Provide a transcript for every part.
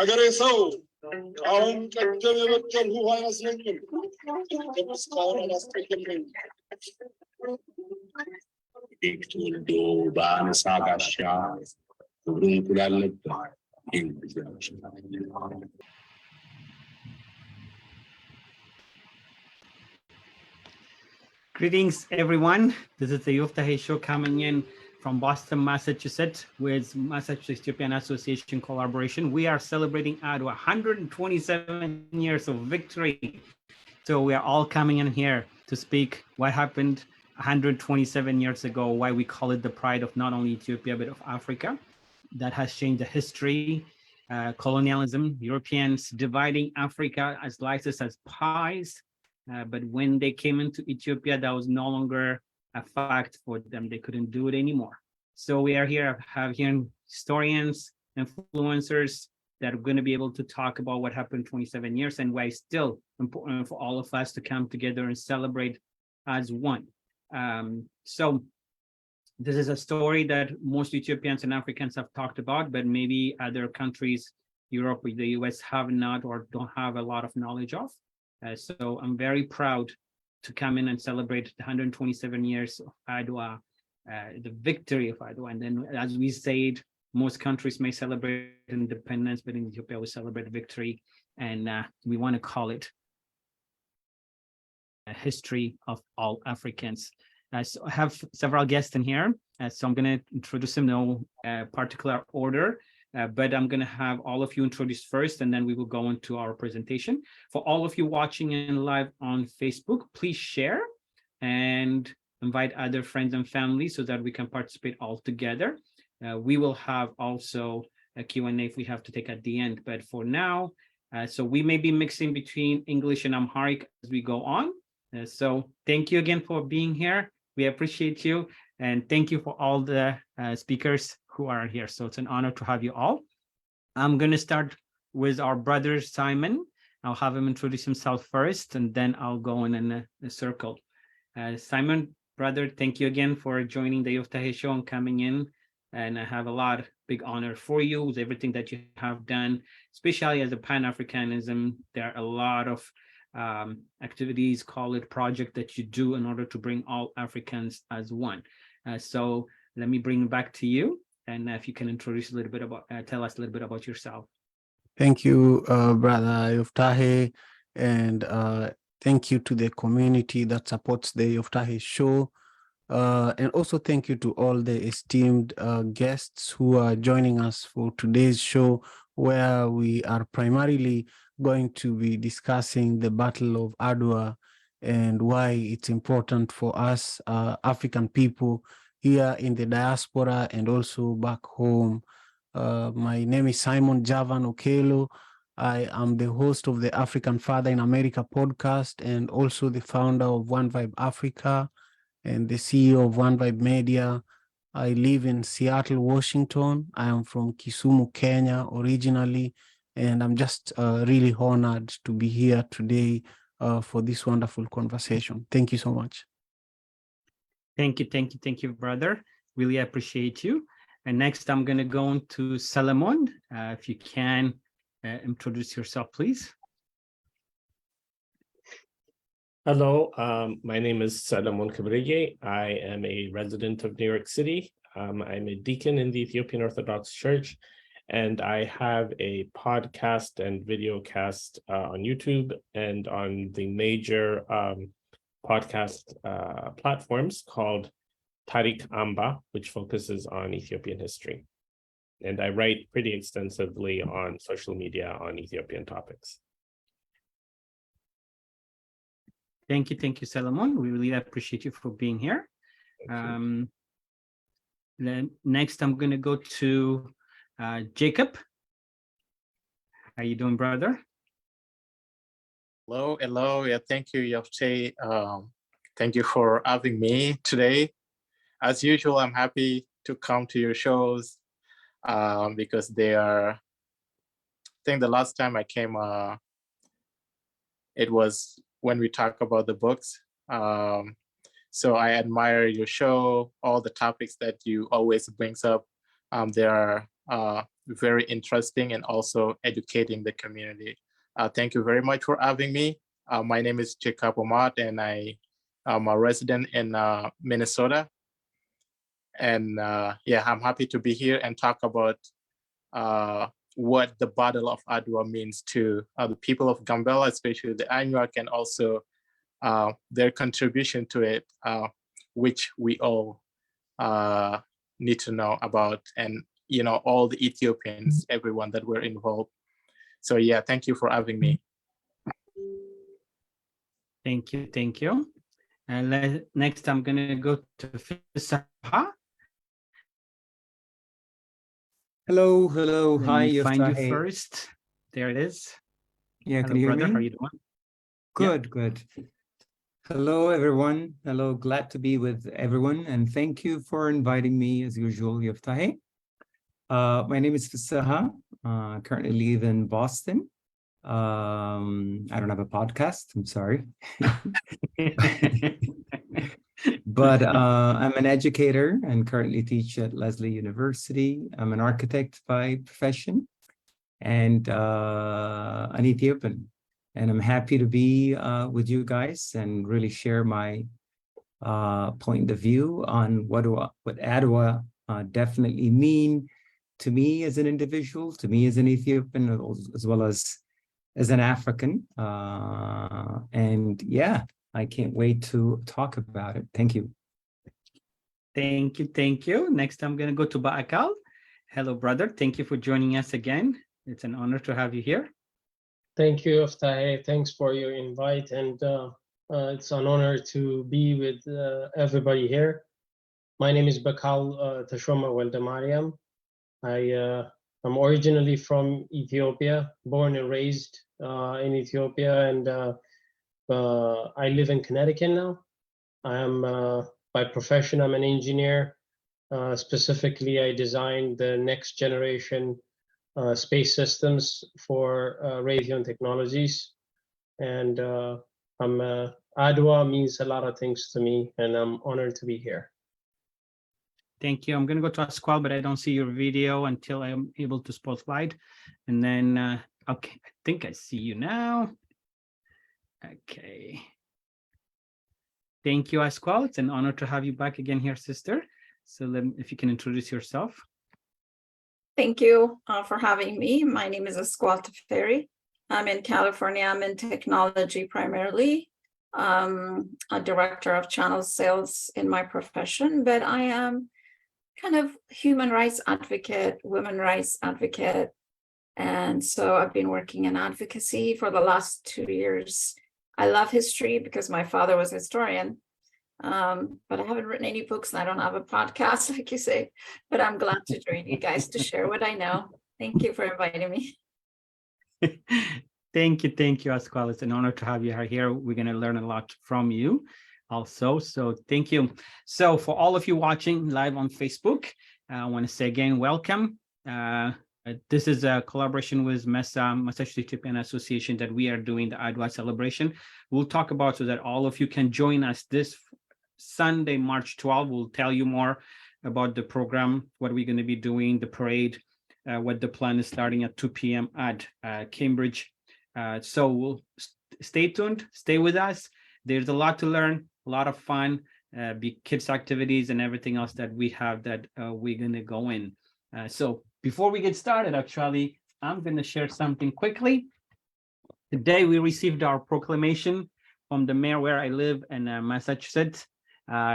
አገሬ ሰው አሁን ቀደም የበቀልሁ አይመስለኝም። እስካሁን አላስቀየምከኝ። ተወልዶ በአነሳ ጋሻ ክብሩን ኩላል ነበር። Greetings, everyone. This is the Yoftahe Show coming in from Boston, Massachusetts, with Massachusetts Ethiopian Association collaboration. We are celebrating Adwa, 127 years of victory. So we are all coming in here to speak what happened 127 years ago, why we call it the pride of not only Ethiopia, but of Africa. That has changed the history, colonialism, Europeans dividing Africa as slices as pies. But when they came into Ethiopia, that was no longer a fact for them. They couldn't do it anymore. So we are here, have here historians, influencers that are going to be able to talk about what happened 27 years and why it's still important for all of us to come together and celebrate as one. So this is a story that most Ethiopians and Africans have talked about, but maybe other countries, Europe or the US, have not or don't have a lot of knowledge of. So I'm very proud to come in and celebrate the 127 years of Adwa, the victory of Adwa. And then, as we said, most countries may celebrate independence, but in Ethiopia we celebrate victory, and we want to call it a history of all Africans. So I have several guests in here, so I'm going to introduce them in no particular order. But I'm going to have all of you introduce first, and then we will go into our presentation. For all of you watching in live on Facebook, please share and invite other friends and family so that we can participate all together. We will have also a Q&A if we have to take at the end. But for now, so we may be mixing between English and Amharic as we go on. So thank you again for being here. We appreciate you. And thank you for all the speakers who are here. So it's an honor to have you all. I'm going to start with our brother, Simon. I'll have him introduce himself first, and then I'll go in a circle. Simon, brother, thank you again for joining the Yoftahe Show and coming in. And I have a big honor for you with everything that you have done, especially as a Pan-Africanism. There are a lot of activities, call it project, that you do in order to bring all Africans as one. So let me bring it back to you, and if you can introduce a little bit about, tell us a little bit about yourself. Thank you, Brother Yoftahe, and thank you to the community that supports the Yoftahe Show, and also thank you to all the esteemed guests who are joining us for today's show, where we are primarily going to be discussing the Battle of Adwa and why it's important for us African people here in the diaspora and also back home. My name is Simon Javan Okelo. I am the host of the African Father in America podcast and also the founder of One Vibe Africa and the CEO of One Vibe Media. I live in Seattle, Washington. I am from Kisumu, Kenya originally, and I'm just really honored to be here today for this wonderful conversation. Thank you so much. Thank you, brother. Really appreciate you. And next, I'm going to go to Solomon. If you can introduce yourself, please. Hello, my name is Solomon Kabrige. I am a resident of New York City. I'm a deacon in the Ethiopian Orthodox Church, and I have a podcast and video cast on YouTube and on the major podcast platforms called Tarik Amba, which focuses on Ethiopian history. And I write pretty extensively on social media on Ethiopian topics. Thank you, Solomon. We really appreciate you for being here. Then next, I'm going to go to Jacob. How you doing, brother? Hello. Yeah, thank you, Yoftahe. Thank you for having me today. As usual, I'm happy to come to your shows because they are, I think the last time I came, it was when we talk about the books. So I admire your show, all the topics that you always brings up. They are very interesting and also educating the community. Thank you very much for having me. My name is Jacob Omar, and I am a resident in Minnesota. And yeah, I'm happy to be here and talk about what the Battle of Adwa means to the people of Gambela, especially the Anuak, and also their contribution to it, which we all need to know about, and all the Ethiopians, everyone that were involved. So yeah, thank you for having me. Thank you, thank you. And next, I'm gonna go to Fisaha. Hello, hello, Let hi, me find you Yoftahe. first. There it is. Yeah, Hello, can you hear brother. me? How are you doing? Good, good. Hello, everyone. Hello, glad to be with everyone, and thank you for inviting me, as usual, Yoftahe. My name is Fisaha. Currently live in Boston. I don't have a podcast. I'm sorry. But I'm an educator and currently teach at Lesley University. I'm an architect by profession and an Ethiopian. And I'm happy to be with you guys and really share my point of view on what Adwa definitely mean to me as an individual, to me as an Ethiopian, as well as an African. And yeah, I can't wait to talk about it. Thank you. Thank you, thank you. Next, I'm gonna go to Baakal. Hello, brother. Thank you for joining us again. It's an honor to have you here. Thank you, Yoftahe. Thanks for your invite, and it's an honor to be with everybody here. My name is Bakal Tashoma Weldamariam. I'm originally from Ethiopia, born and raised in Ethiopia, and I live in Connecticut now. I am, by profession, I'm an engineer. Specifically, I designed the next generation space systems for Raytheon Technologies. And Adwa means a lot of things to me, and I'm honored to be here. Thank you. I'm going to go to Asqual, but I don't see your video until I'm able to spotlight. And then, okay, I think I see you now. Okay. Thank you, Asqual. It's an honor to have you back again here, sister. So if you can introduce yourself. Thank you for having me. My name is Asqual Teferi. I'm in California. I'm in technology primarily. A director of channel sales in my profession, but I am kind of human rights advocate, women rights advocate. And so I've been working in advocacy for the last 2 years. I love history because my father was a historian, but I haven't written any books and I don't have a podcast, like you say, but I'm glad to join you guys to share what I know. Thank you for inviting me. Thank you, Asqual. It's an honor to have you here. We're going to learn a lot from you also, so thank you. So for all of you watching live on Facebook, I want to say again, welcome. This is a collaboration with MESA, Massachusetts Ethiopian Association, that we are doing the Adwa celebration. We'll talk about so that all of you can join us this Sunday, March 12. We'll tell you more about the program, what we're going to be doing, the parade, what the plan is starting at 2 p.m. at Cambridge. So we'll stay tuned, stay with us. There's a lot to learn, a lot of fun, kids activities and everything else that we have that we're going to go in. So before we get started, actually, I'm going to share something quickly. Today, we received our proclamation from the mayor where I live in Massachusetts.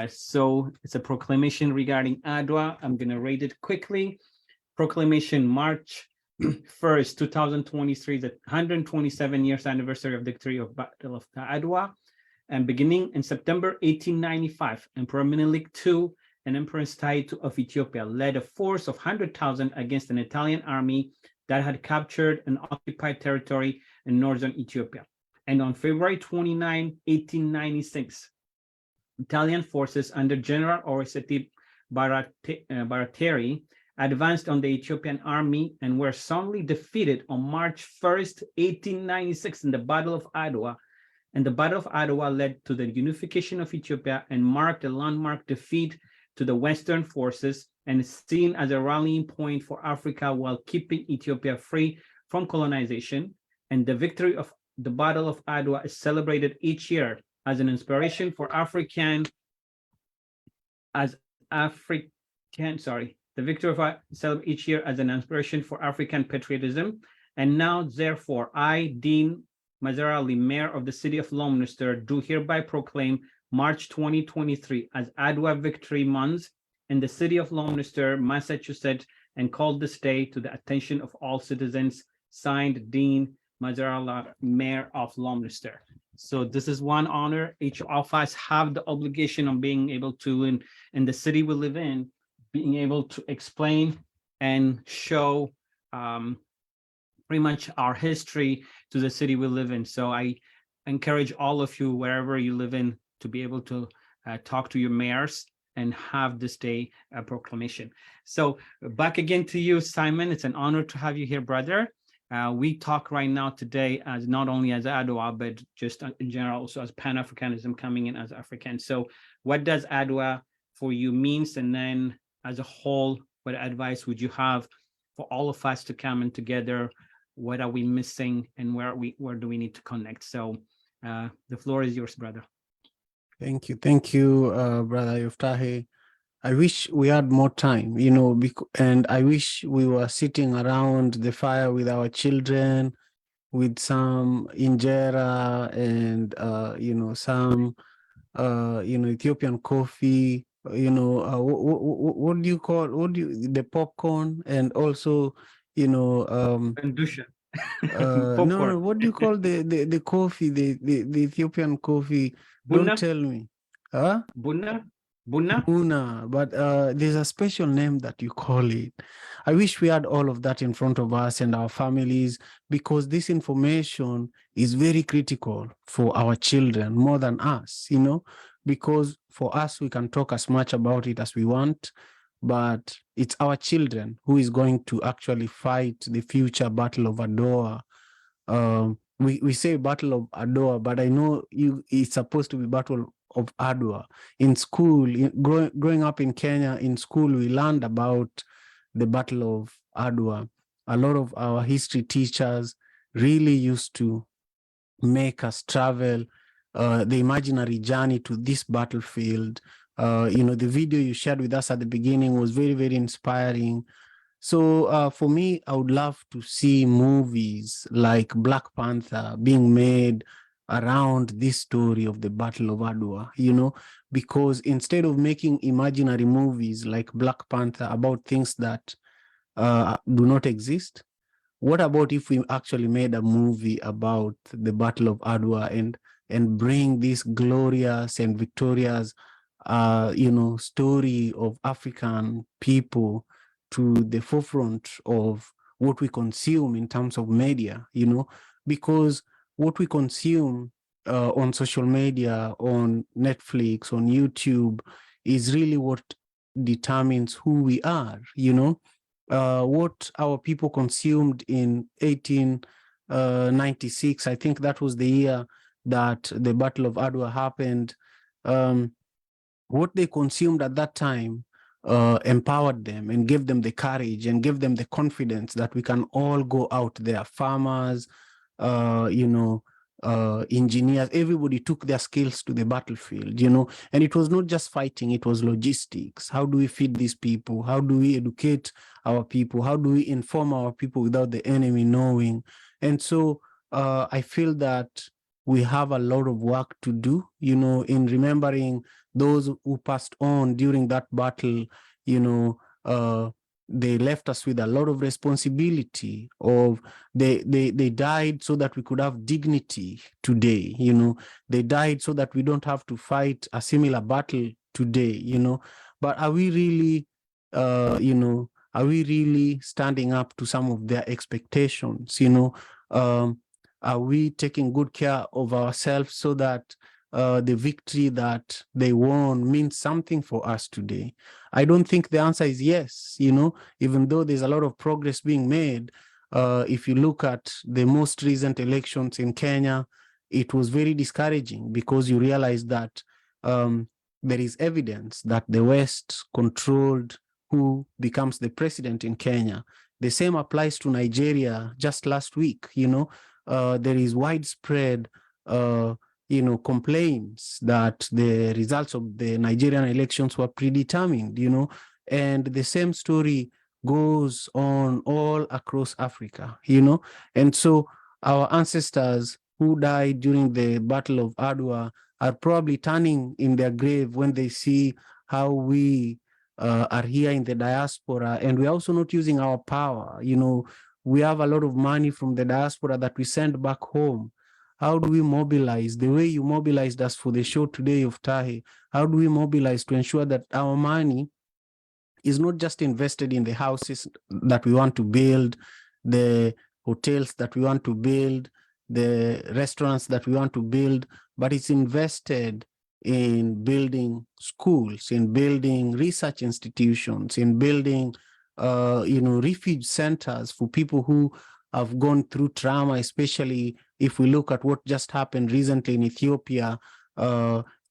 So it's a proclamation regarding Adwa. I'm going to read it quickly. Proclamation March 1st, 2023, the 127 years anniversary of the victory of Battle of Adwa, and beginning in September 1895, Emperor Menelik II and Empress Taitu of Ethiopia led a force of 100,000 against an Italian army that had captured an occupied territory in northern Ethiopia. And on February 29, 1896, Italian forces under General Oreseti Baratieri advanced on the Ethiopian army and were soundly defeated on March 1st, 1896 in the Battle of Adwa. And the Battle of Adwa led to the unification of Ethiopia and marked a landmark defeat to the Western forces and is seen as a rallying point for Africa while keeping Ethiopia free from colonization. And the victory of the Battle of Adwa is celebrated each year as an inspiration for the victory of each year as an inspiration for African patriotism. And now, therefore, I, Dean Mazar Ali, Mayor of the City of Leominster, do hereby proclaim March 2023 as Adwa Victory Month in the City of Leominster, Massachusetts, and call this day to the attention of all citizens. Signed, Dean Mazar Ali, Mayor of Leominster. So this is one honor. Each of us have the obligation of being able to, in the city we live in, being able to explain and show pretty much our history to the city we live in. So I encourage all of you, wherever you live in, to be able to talk to your mayors and have this day proclamation. So back again to you, Simon. It's an honor to have you here, brother. We talk right now today as not only as Adwa, but just in general, also as Pan-Africanism coming in as African. So what does Adwa for you means? And then as a whole, what advice would you have for all of us to come in together? What are we missing and where do we need to connect? So the floor is yours, brother. Thank you, brother Yoftahe. I wish we had more time, and I wish we were sitting around the fire with our children, with some injera and some Ethiopian coffee. What do you call the popcorn, and also Bandusha. no, what do you call the coffee, the Ethiopian coffee? Bunna? Don't tell me. Huh? Bunna? But there's a special name that you call it. I wish we had all of that in front of us and our families, because this information is very critical for our children more than us, because for us, we can talk as much about it as we want, but it's our children who is going to actually fight the future Battle of Adwa. We say Battle of Adwa, but I know it's supposed to be Battle of Adwa. In school, growing up in Kenya, in school, we learned about the Battle of Adwa. A lot of our history teachers really used to make us travel the imaginary journey to this battlefield. The video you shared with us at the beginning was very, very inspiring. So for me, I would love to see movies like Black Panther being made around this story of the Battle of Adwa, because instead of making imaginary movies like Black Panther about things that do not exist, what about if we actually made a movie about the Battle of Adwa and bring this glorious and victorious story of African people to the forefront of what we consume in terms of media, because what we consume on social media, on Netflix, on YouTube, is really what determines who we are, what our people consumed in 1896. I think that was the year that the Battle of Adwa happened. What they consumed at that time empowered them and gave them the courage and gave them the confidence that we can all go out there. Farmers, engineers, everybody took their skills to the battlefield, and it was not just fighting, it was logistics. How do we feed these people? How do we educate our people? How do we inform our people without the enemy knowing? And so I feel that we have a lot of work to do, in remembering those who passed on during that battle. They left us with a lot of responsibility of they died so that we could have dignity today. They died so that we don't have to fight a similar battle today. But are we really standing up to some of their expectations? Are we taking good care of ourselves so that the victory that they won means something for us today? I don't think the answer is yes, even though there's a lot of progress being made. If you look at the most recent elections in Kenya, it was very discouraging, because you realize that there is evidence that the West controlled who becomes the president in Kenya. The same applies to Nigeria. Just last week, there is widespread, complaints that the results of the Nigerian elections were predetermined, and the same story goes on all across Africa, and so our ancestors who died during the Battle of Adwa are probably turning in their grave when they see how we are here in the diaspora, and we're also not using our power. We have a lot of money from the diaspora that we send back home. How do we mobilize the way you mobilized us for the show today, Yoftahe? How do we mobilize to ensure that our money is not just invested in the houses that we want to build, the hotels that we want to build, the restaurants that we want to build, but it's invested in building schools, in building research institutions, in building, refuge centers for people who have gone through trauma, especially if we look at what just happened recently in Ethiopia,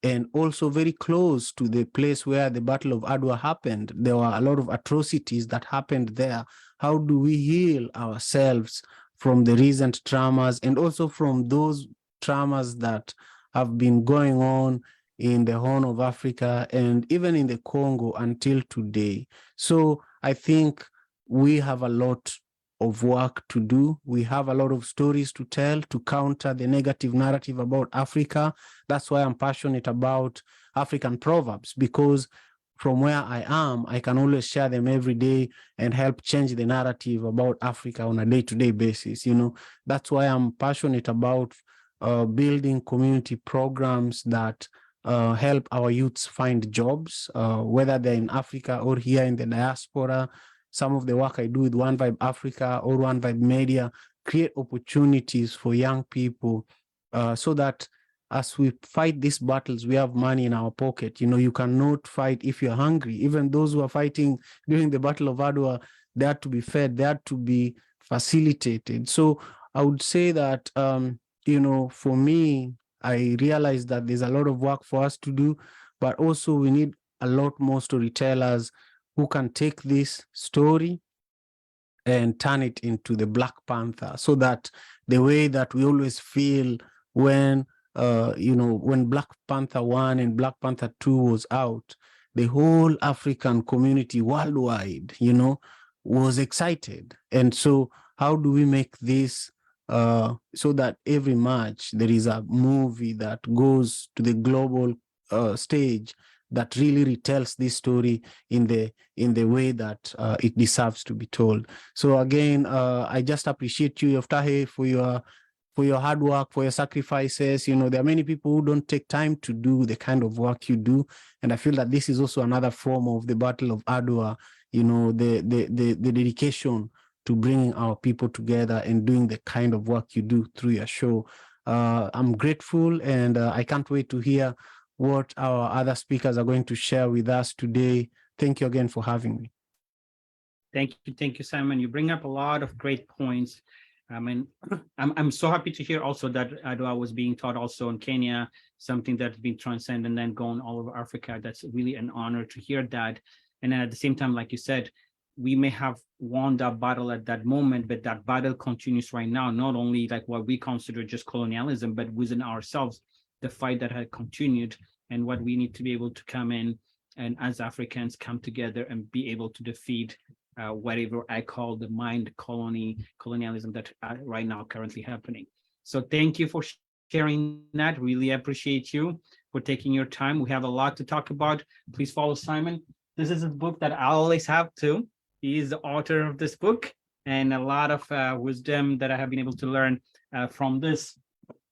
and also very close to the place where the Battle of Adwa happened. There were a lot of atrocities that happened there. How do we heal ourselves from the recent traumas and also from those traumas that have been going on in the Horn of Africa and even in the Congo until today? So I think we have a lot of work to do. We have a lot of stories to tell to counter the negative narrative about Africa. That's why I'm passionate about African proverbs, because from where I am, I can always share them every day and help change the narrative about Africa on a day-to-day basis. That's why I'm passionate about building community programs that help our youths find jobs, whether they're in Africa or here in the diaspora. Some of the work I do with One Vibe Africa or One Vibe Media create opportunities for young people so that as we fight these battles, we have money in our pocket. You cannot fight if you're hungry. Even those who are fighting during the Battle of Adwa, they had to be fed, they had to be facilitated. So I would say that, for me, I realize that there's a lot of work for us to do, but also we need a lot more storytellers who can take this story and turn it into the Black Panther, so that the way that we always feel when, when Black Panther 1 and Black Panther 2 was out, the whole African community worldwide, was excited. And so how do we make this so that every March there is a movie that goes to the global stage that really retells this story in the way that it deserves to be told. So again, I just appreciate you, Yoftahe, for your hard work, for your sacrifices. There are many people who don't take time to do the kind of work you do, and I feel that this is also another form of the Battle of Adwa. The dedication to bringing our people together and doing the kind of work you do through your show. I'm grateful, and I can't wait to hear what our other speakers are going to share with us today. Thank you again for having me. Thank you, Simon. You bring up a lot of great points. I'm so happy to hear also that Adwa was being taught also in Kenya, something that's been transcended and then gone all over Africa. That's really an honor to hear that. And then at the same time, like you said, we may have won that battle at that moment, but that battle continues right now, not only like what we consider just colonialism, but within ourselves, the fight that had continued, and what we need to be able to come in and as Africans come together and be able to defeat whatever I call the mind colonialism that right now currently happening. So thank you for sharing that. Really appreciate you for taking your time. We have a lot to talk about. Please follow Simon. This is a book that I always have too. He is the author of this book, and a lot of wisdom that I have been able to learn from this.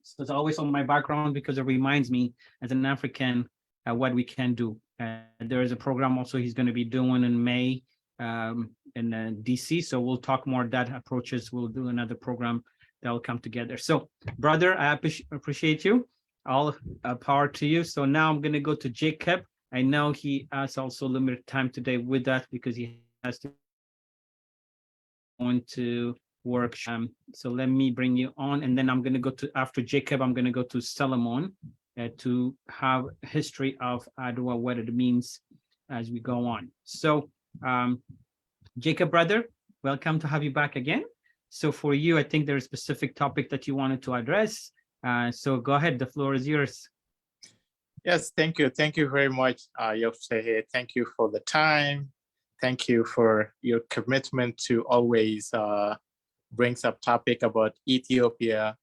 So it's always on my background because it reminds me as an African what we can do. There is a program also he's going to be doing in May in DC. So we'll talk more that approaches. We'll do another program that will come together. So brother, I appreciate you. All power to you. So now I'm going to go to Jacob. I know he has also limited time today with us because he has to go into work. So let me bring you on, and then I'm going to go to, after Jacob, I'm going to go to Solomon. to have history of Adwa, what it means as we go on. So Jacob, brother, welcome to have you back again. So for you, I think there's a specific topic that you wanted to address. So go ahead, the floor is yours. Yes, thank you. Thank you very much, Yoftahe. Thank you for the time. Thank you for your commitment to always brings up topic about Ethiopia.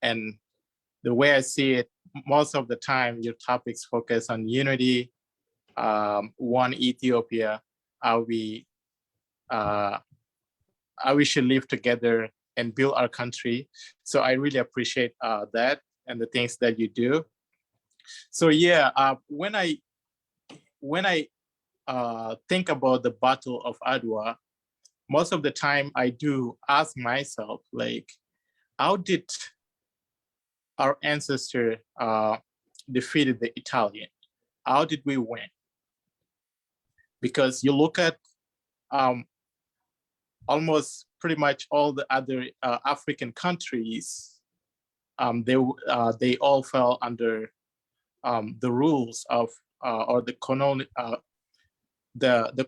And the way I see it, most of the time, your topics focus on unity, one Ethiopia, how we should live together and build our country. So I really appreciate that and the things that you do. So yeah, when I think about the Battle of Adwa, most of the time I do ask myself, like, how did our ancestor defeated the Italian? How did we win? Because you look at almost pretty much all the other African countries, they all fell under the rules of or the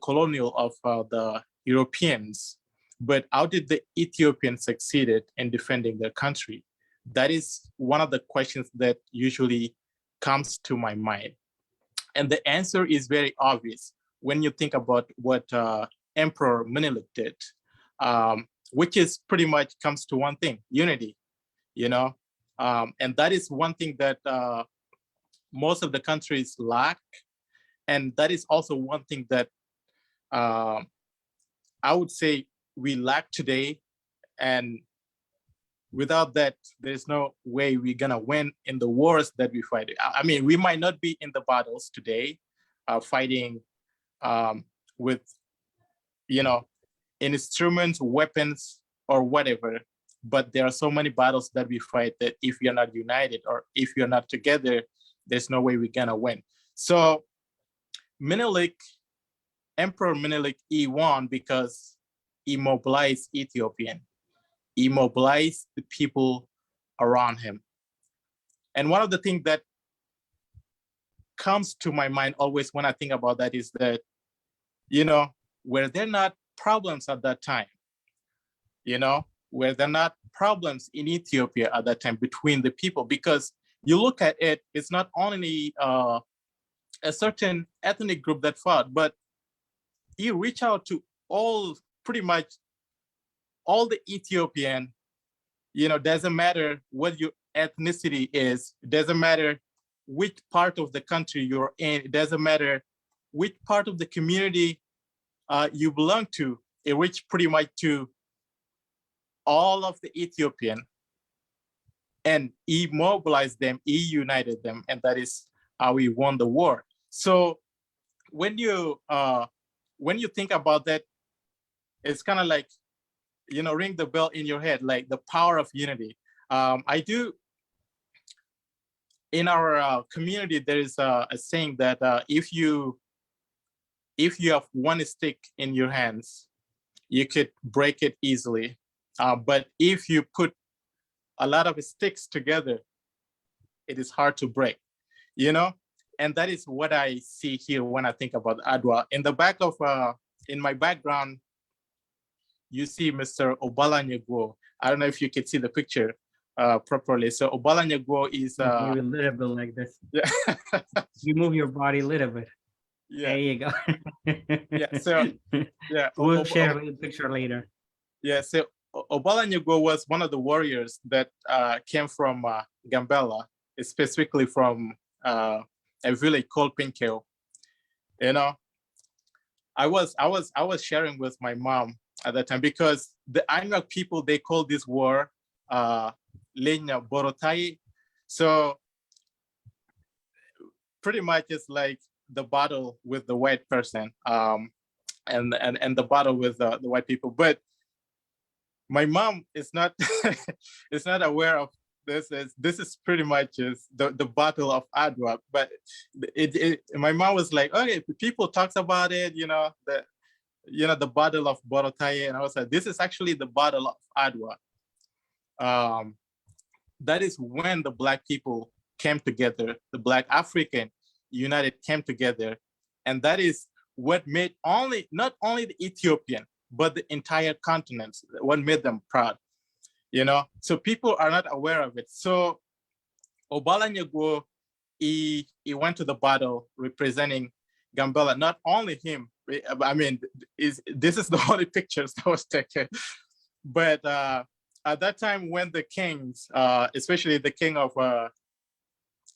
colonial of the Europeans. But how did the Ethiopians succeeded in defending their country? That is one of the questions that usually comes to my mind. And the answer is very obvious when you think about what Emperor Menelik did, which is pretty much comes to one thing, unity, you know? And that is one thing that most of the countries lack. And that is also one thing that I would say we lack today. And without that, there's no way we're gonna win in the wars that we fight. I mean, we might not be in the battles today, fighting with, you know, instruments, weapons, or whatever. But there are so many battles that we fight that if you're not united or if you're not together, there's no way we're gonna win. So Menelik, Emperor Menelik, he won because he mobilized Ethiopian. He mobilized the people around him. And one of the things that comes to my mind always when I think about that is that, you know, were there not problems at that time? You know, were there not problems in Ethiopia at that time between the people? Because you look at it, it's not only a certain ethnic group that fought, but he reached out to all, pretty much all the Ethiopian, you know, doesn't matter what your ethnicity is, it doesn't matter which part of the country you're in, it doesn't matter which part of the community you belong to, it reached pretty much to all of the Ethiopian, and he mobilized them, he united them, and that is how he won the war. So when you think about that, it's kind of like, you know, ring the bell in your head, like the power of unity. I do, in our community, there is a saying that if you have one stick in your hands, you could break it easily. But if you put a lot of sticks together, it is hard to break, you know? And that is what I see here when I think about Adwa. In the back of, in my background, you see Mr. Obalanyagwo. I don't know if you can see the picture properly. So Obalanyagwo is Maybe a little bit like this. Yeah. You move your body a little bit. Yeah. There you go. Yeah. So yeah, We'll share a picture later. Yeah. So Obalanyagwo was one of the warriors that came from Gambela, specifically from a village called Pinkeo. You know, I was sharing with my mom at that time, because the Anuak people, they call this war Lenya Borotai. So pretty much it's like the battle with the white person, and the battle with the white people. But my mom is not is not aware of this. This is pretty much is the Battle of Adwa. But my mom was like, okay, people talks about it, you know, the Battle of Borotai, and I was like, this is actually the Battle of Adwa. That is when the Black people came together, the Black African United came together. And that is what made not only the Ethiopian, but the entire continent, what made them proud, you know? So people are not aware of it. So Obalanyagwo, he went to the battle representing Gambela, not only him, I mean, this is the only pictures that was taken. But at that time when the kings, especially the king of,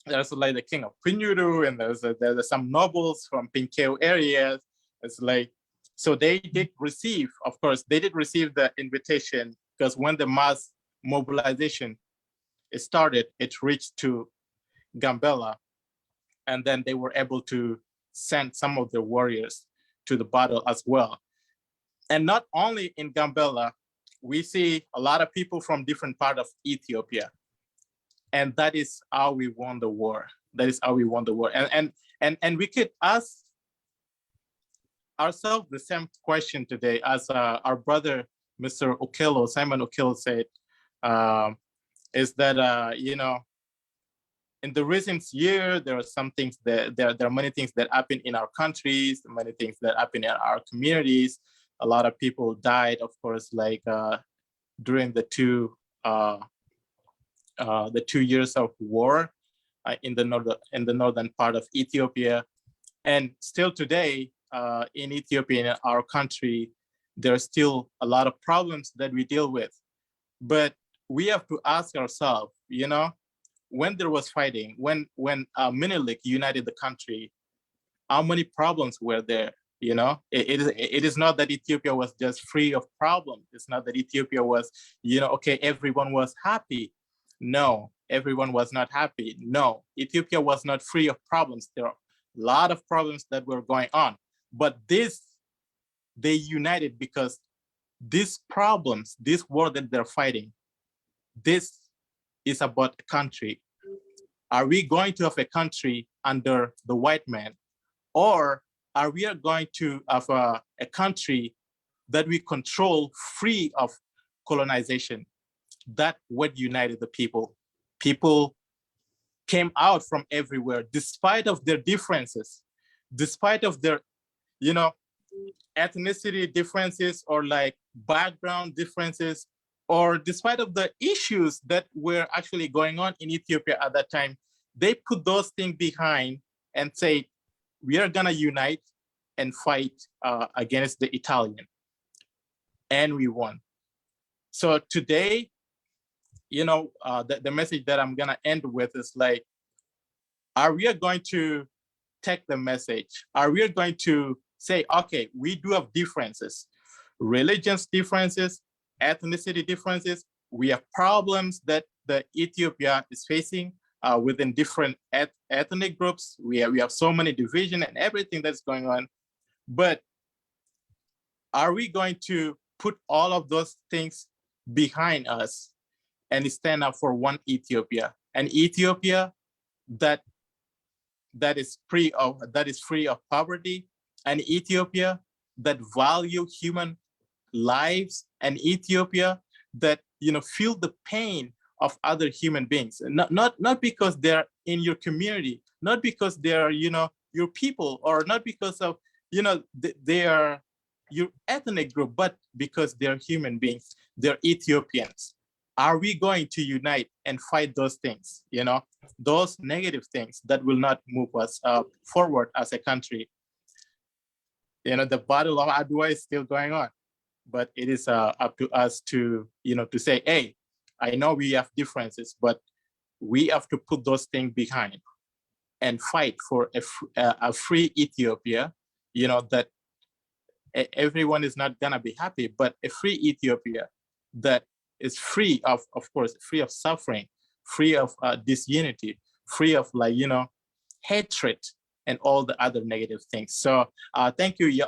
there's like the king of Pinyuru, and there's some nobles from Pinkeo areas. It's like, so they did receive, of course, they did receive the invitation, because when the mass mobilization started, it reached to Gambela, and then they were able to send some of their warriors to the battle as well. And not only in Gambela, we see a lot of people from different parts of Ethiopia. And that is how we won the war. That is how we won the war. And we could ask ourselves the same question today as our brother, Mr. Okello, Simon Okello said, is that, you know, in the recent year, there are some things that, there are many things that happen in our countries, many things that happen in our communities. A lot of people died, of course, like during the 2 years of war in the northern part of Ethiopia. And still today in Ethiopia, in our country, there are still a lot of problems that we deal with. But we have to ask ourselves, you know, when there was fighting, when Menelik united the country, how many problems were there? You know, it is not that Ethiopia was just free of problems. It's not that Ethiopia was, you know, okay, everyone was happy. No, everyone was not happy. No, Ethiopia was not free of problems. There are a lot of problems that were going on. But they united because these problems, this war that they're fighting, this is about a country. Are we going to have a country under the white man? Or are we going to have a country that we control free of colonization? That what united the people. People came out from everywhere, despite of their differences, despite of their, you know, ethnicity differences or like background differences, or despite of the issues that were actually going on in Ethiopia at that time. They put those things behind and say, we are gonna unite and fight against the Italian. And we won. So today, you know, the message that I'm gonna end with is like, are we going to take the message? Are we going to say, okay, we do have differences, religious differences, ethnicity differences. We have problems that the Ethiopia is facing within different ethnic groups. We have so many division and everything that's going on. But are we going to put all of those things behind us and stand up for one Ethiopia, an Ethiopia that is free of poverty, an Ethiopia that value human lives, an Ethiopia that, you know, feel the pain of other human beings, not because they're in your community, not because they're, you know, your people, or not because of, you know, they are your ethnic group, but because they're human beings, they're Ethiopians. Are we going to unite and fight those things, you know, those negative things that will not move us forward as a country? You know, the Battle of Adwa is still going on, but it is up to us to, you know, to say, hey, I know we have differences, but we have to put those things behind and fight for a free Ethiopia, you know, that everyone is not gonna be happy, but a free Ethiopia that is free of course, free of suffering, free of disunity, free of, like, you know, hatred and all the other negative things. So thank you,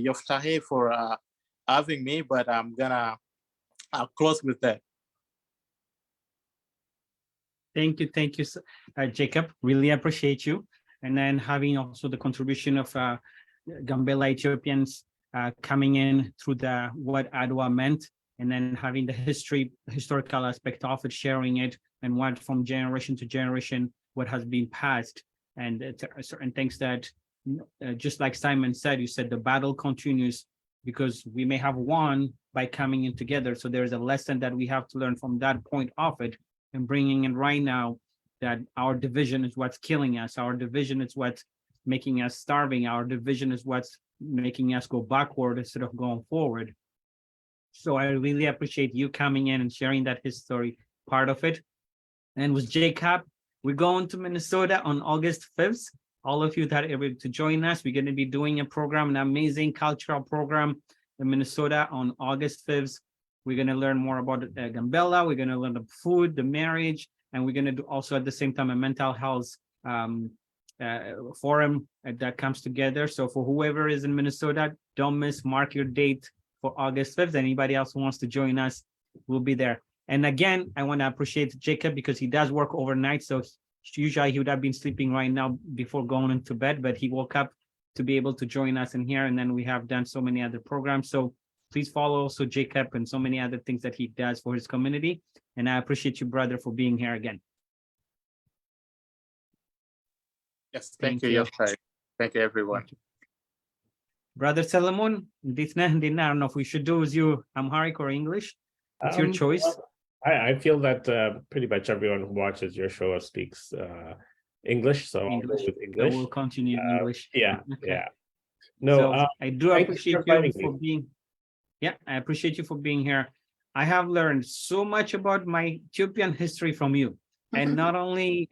Yoftahe, for having me, but I'm gonna close with that. Thank you, Jacob. Really appreciate you. And then having also the contribution of Gambela Ethiopians coming in through what Adwa meant, and then having the historical aspect of it, sharing it, and what from generation to generation what has been passed, and certain things that, just like Simon said, you said the battle continues because we may have won by coming in together. So there's a lesson that we have to learn from that point of it and bringing in right now that our division is what's killing us. Our division is what's making us starving. Our division is what's making us go backward instead of going forward. So I really appreciate you coming in and sharing that history part of it. And with Jacob, we're going to Minnesota on August 5th. All of you that are able to join us, we're going to be doing a program, an amazing cultural program in Minnesota on August 5th. We're going to learn more about Gambella. We're going to learn the food, the marriage, and we're going to do also at the same time a mental health forum that comes together. So for whoever is in Minnesota, don't miss, mark your date for August 5th. Anybody else who wants to join us, we'll be there. And again, I want to appreciate Jacob because he does work overnight. So usually he would have been sleeping right now before going into bed, but he woke up to be able to join us in here. And then we have done so many other programs. So please follow also Jacob and so many other things that he does for his community. And I appreciate you, brother, for being here again. Yes, thank you, Yoftahe. Thank you, everyone. Brother Solomon, I don't know if we should do with you Amharic or English. It's your choice. I feel that pretty much everyone who watches your show speaks English, so I'll go with English. So we'll continue in English. Yeah, Okay. yeah. No, So I do appreciate you for me. being. Yeah, I appreciate you for being here. I have learned so much about my Ethiopian history from you, and not only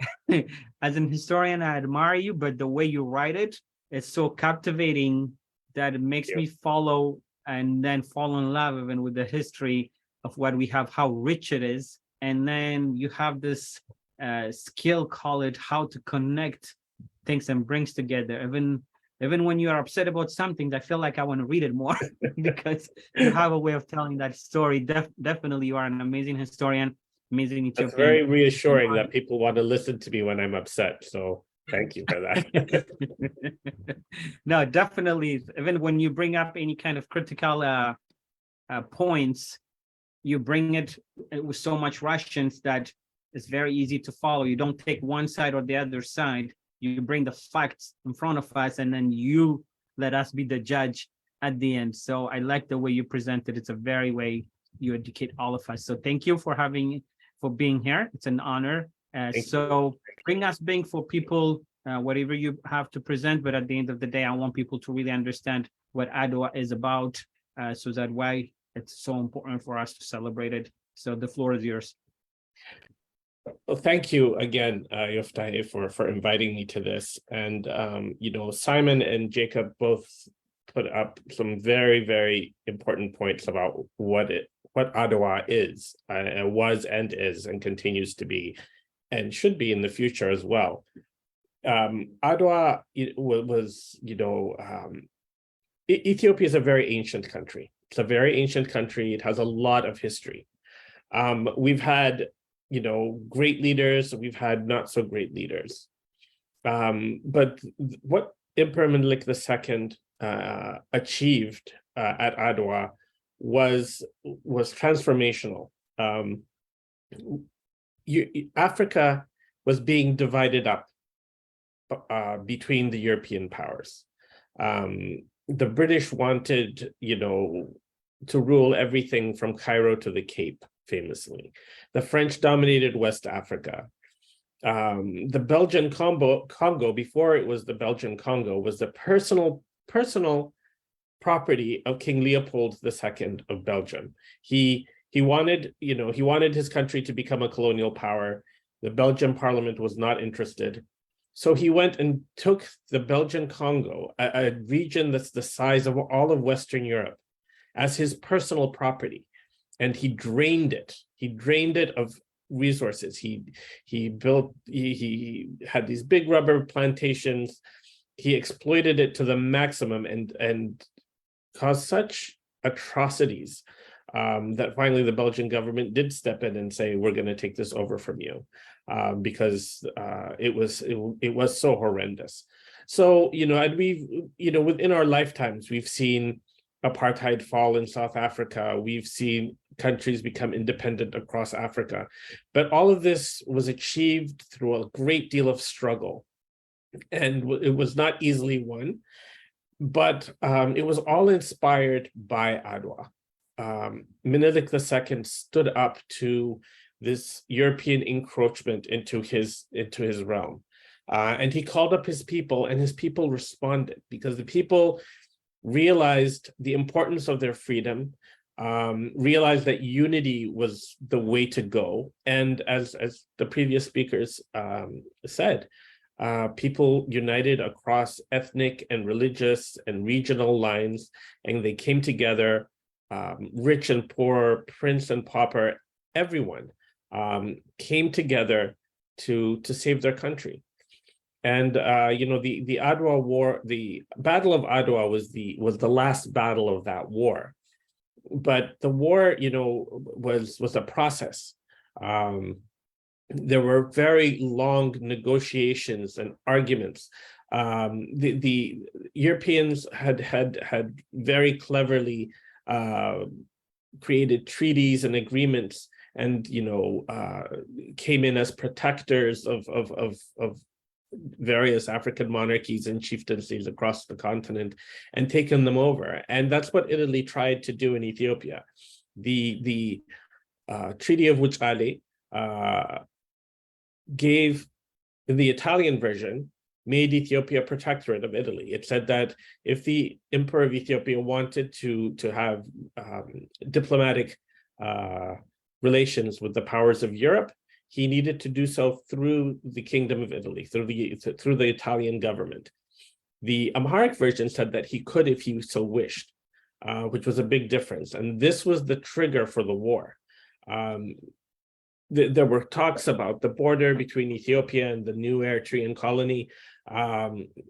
as an historian, I admire you, but the way you write it is so captivating that it makes me follow and then fall in love even with the history of what we have, how rich it is. And then you have this skill, call it, how to connect things and brings together. Even when you are upset about something, I feel like I want to read it more because you have a way of telling that story. Definitely, you are an amazing historian, amazing Ethiopian. It's very reassuring that people want to listen to me when I'm upset. So thank you for that. No, definitely. Even when you bring up any kind of critical points, you bring it with so much rations that it's very easy to follow. You don't take one side or the other side. You bring the facts in front of us, and then you let us be the judge at the end. So I like the way you present it. It's a very way you educate all of us. So thank you for being here. It's an honor. So bring us being for people, whatever you have to present. But at the end of the day, I want people to really understand what Adwa is about, so that why it's so important for us to celebrate it. So the floor is yours. Well, thank you again, Yoftahe, for inviting me to this. And you know, Simon and Jacob both put up some very, very important points about what Adwa is, was and is, and continues to be, and should be in the future as well. Adwa was, you know, Ethiopia is a very ancient country. It's a very ancient country. It has a lot of history. We've had, you know, great leaders. We've had not so great leaders. But what Emperor Menelik II achieved at Adwa was transformational. Africa was being divided up between the European powers. The British wanted, you know, to rule everything from Cairo to the Cape, famously. The French dominated West Africa. The Belgian Congo, before it was the Belgian Congo, was the personal property of King Leopold II of Belgium. He wanted, you know, he wanted his country to become a colonial power. The Belgian parliament was not interested. So he went and took the Belgian Congo, a region that's the size of all of Western Europe, as his personal property. And he drained it. He drained it of resources. He had these big rubber plantations. He exploited it to the maximum and caused such atrocities that finally the Belgian government did step in and say, we're going to take this over from you, because it was so horrendous. So, you know, and we've, you know, within our lifetimes, we've seen apartheid fall in South Africa. We've seen countries become independent across Africa. But all of this was achieved through a great deal of struggle. And it was not easily won, but it was all inspired by Adwa. Menelik II stood up to this European encroachment into his realm. And he called up his people, and his people responded because the people realized the importance of their freedom, realized that unity was the way to go. And as the previous speakers said, people united across ethnic and religious and regional lines, and they came together, rich and poor, prince and pauper, everyone came together to save their country. And the Adwa War, the Battle of Adwa was the last battle of that war. But the war, was a process. There were very long negotiations and arguments. The Europeans had very cleverly created treaties and agreements, and came in as protectors of various African monarchies and chieftaincies across the continent and taken them over. And that's what Italy tried to do in Ethiopia. The Treaty of W.E.B gave, the Italian version, made Ethiopia a protectorate of Italy. It said that if the Emperor of Ethiopia wanted to have diplomatic relations with the powers of Europe, he needed to do so through the Kingdom of Italy, through the Italian government. The Amharic version said that he could if he so wished, which was a big difference. And this was the trigger for the war. There were talks about the border between Ethiopia and the new Eritrean colony,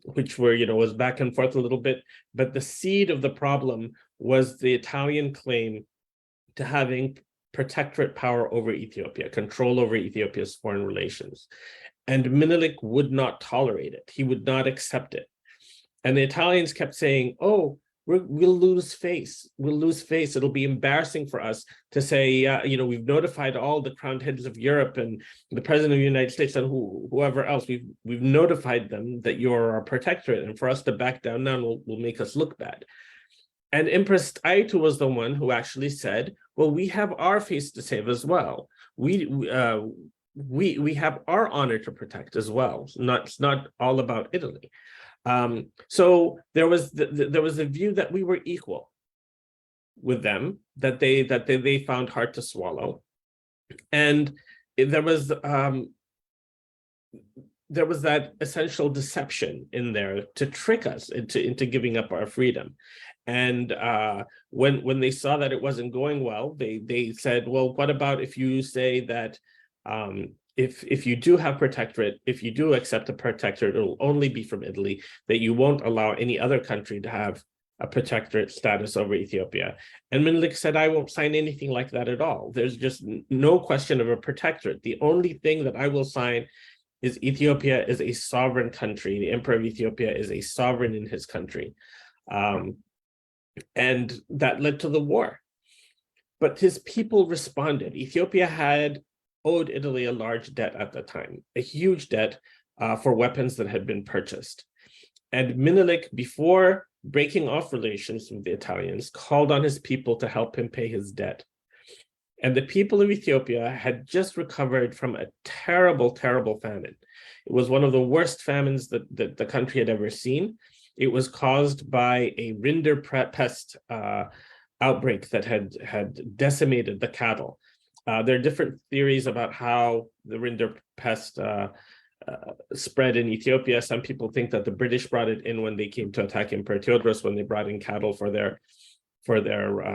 which was back and forth a little bit. But the seed of the problem was the Italian claim to having protectorate power over Ethiopia, control over Ethiopia's foreign relations. And Menelik would not tolerate it. He would not accept it. And the Italians kept saying, oh, we'll lose face. We'll lose face. It'll be embarrassing for us to say, we've notified all the crowned heads of Europe and the president of the United States and whoever else. We've notified them that you're our protectorate, and for us to back down now will make us look bad. And Empress Taitu was the one who actually said, well, we have our face to save as well. We have our honor to protect as well. It's not all about Italy. So there was a view that we were equal with them, that they found hard to swallow. And there was that essential deception in there to trick us into giving up our freedom. And when they saw that it wasn't going well, they said, well, what about if you say that if you do have protectorate, if you do accept a protectorate, it will only be from Italy, that you won't allow any other country to have a protectorate status over Ethiopia. And Menelik said, I won't sign anything like that at all. There's just no question of a protectorate. The only thing that I will sign is Ethiopia is a sovereign country. The Emperor of Ethiopia is a sovereign in his country. And that led to the war. But his people responded. Ethiopia had owed Italy a large debt at the time, a huge debt for weapons that had been purchased. And Menelik, before breaking off relations with the Italians, called on his people to help him pay his debt. And the people of Ethiopia had just recovered from a terrible, terrible famine. It was one of the worst famines that the country had ever seen. It was caused by a rinder pest outbreak that had decimated the cattle. There are different theories about how the rinder pest spread in Ethiopia. Some people think that the British brought it in when they came to attack Emperor Theodorus, when they brought in cattle for their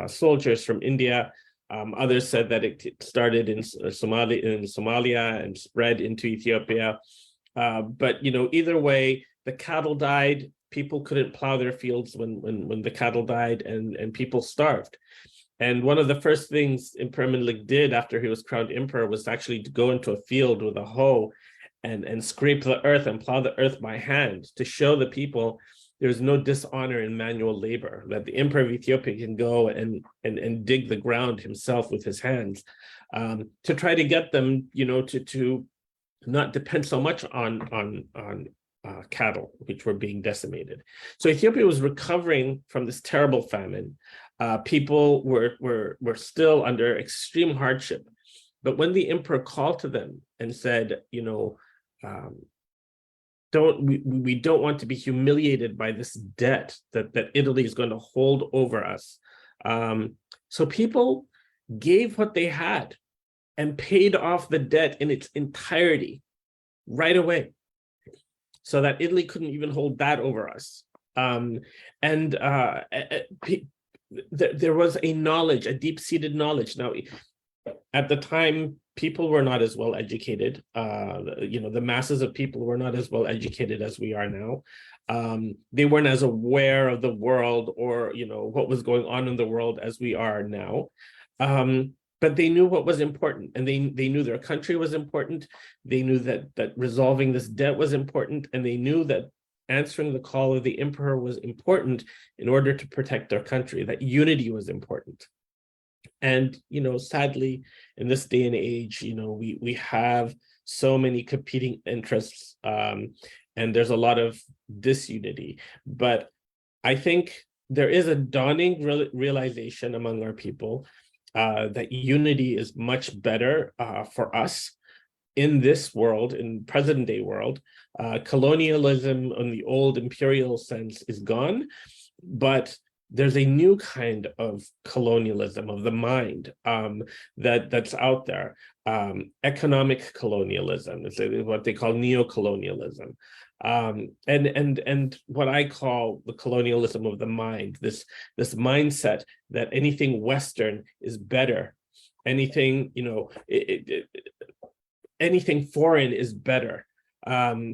soldiers from India. Others said that it started in Somalia and spread into Ethiopia. But either way, the cattle died. People couldn't plow their fields when the cattle died, and people starved. And one of the first things Emperor Menelik did after he was crowned emperor was actually to go into a field with a hoe and scrape the earth and plow the earth by hand to show the people there's no dishonor in manual labor, that the emperor of Ethiopia can go and dig the ground himself with his hands, to try to get them, to not depend so much on cattle, which were being decimated. So Ethiopia was recovering from this terrible famine. People were still under extreme hardship. But when the emperor called to them and said, we don't want to be humiliated by this debt that Italy is going to hold over us. So people gave what they had and paid off the debt in its entirety right away, so that Italy couldn't even hold that over us. There was a knowledge, a deep-seated knowledge. Now, at the time, people were not as well educated. The masses of people were not as well educated as we are now. They weren't as aware of the world or, what was going on in the world as we are now. But they knew what was important, and they knew their country was important. They knew that resolving this debt was important, and they knew that answering the call of the emperor was important in order to protect their country, that unity was important. And, sadly, in this day and age, we have so many competing interests, and there's a lot of disunity. But I think there is a dawning realization among our people that unity is much better for us in this world, in present day world. Colonialism in the old imperial sense is gone, but there's a new kind of colonialism of the mind that's out there. Economic colonialism, it's what they call neo-colonialism. And what I call the colonialism of the mind, this mindset that anything Western is better, anything, anything foreign is better,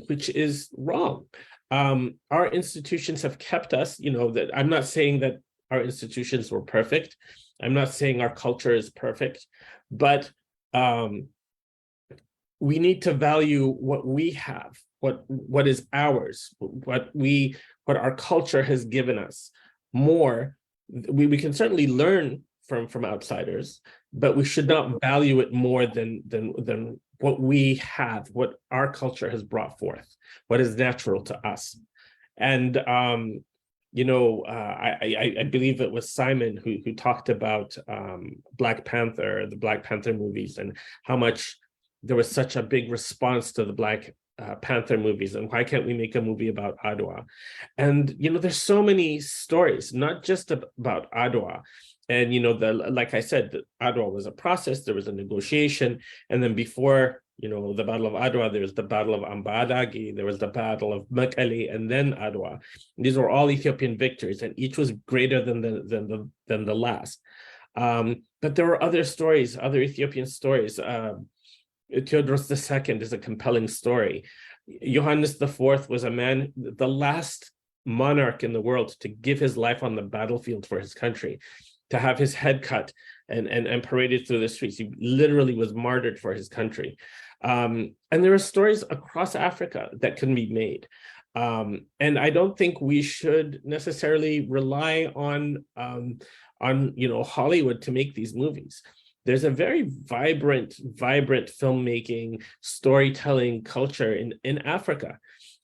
which is wrong. Our institutions have kept us, that I'm not saying that our institutions were perfect. I'm not saying our culture is perfect, but we need to value what we have, what is ours, what our culture has given us more. We can certainly learn from outsiders, but we should not value it more than what we have, what our culture has brought forth, what is natural to us. And I believe it was Simon who talked about Black Panther, the Black Panther movies, and how much there was such a big response to the Black Panther movies, and why can't we make a movie about Adwa? And there's so many stories, not just about Adwa. And like I said, Adwa was a process. There was a negotiation, and then before the Battle of Adwa, there was the Battle of Ambadagi, there was the Battle of Mekelle, and then Adwa. These were all Ethiopian victories, and each was greater than the last. But there were other stories, other Ethiopian stories. Theodorus II is a compelling story. Johannes IV was a man, the last monarch in the world to give his life on the battlefield for his country, to have his head cut and paraded through the streets. He literally was martyred for his country. And there are stories across Africa that can be made. And I don't think we should necessarily rely on Hollywood to make these movies. There's a very vibrant filmmaking, storytelling culture in Africa.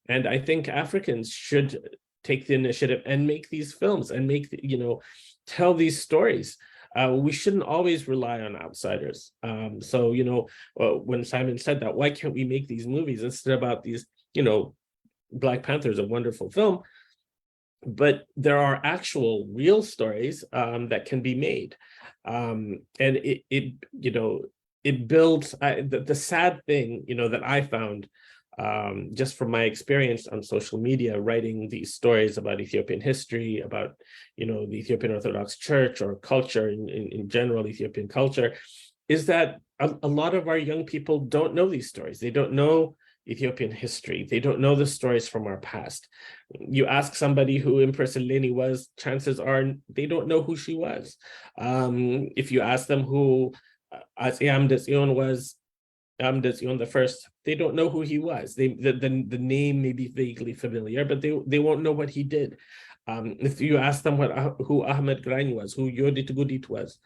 And I think Africans should take the initiative and make these films and tell these stories. We shouldn't always rely on outsiders. So, when Simon said that, why can't we make these movies instead about these, Black Panther is a wonderful film, but there are actual real stories that can be made. And it builds, the sad thing, that I found just from my experience on social media, writing these stories about Ethiopian history, about, the Ethiopian Orthodox Church or culture in general, Ethiopian culture, is that a lot of our young people don't know these stories. They don't know Ethiopian history. They don't know the stories from our past. You ask somebody who Empress Eleni was, chances are they don't know who she was. If you ask them who Atsiam Desion was, Amdazion the First, they don't know who he was. The name may be vaguely familiar, but they won't know what he did. If you ask them who Ahmed Grain was, who Yodit Gudit was,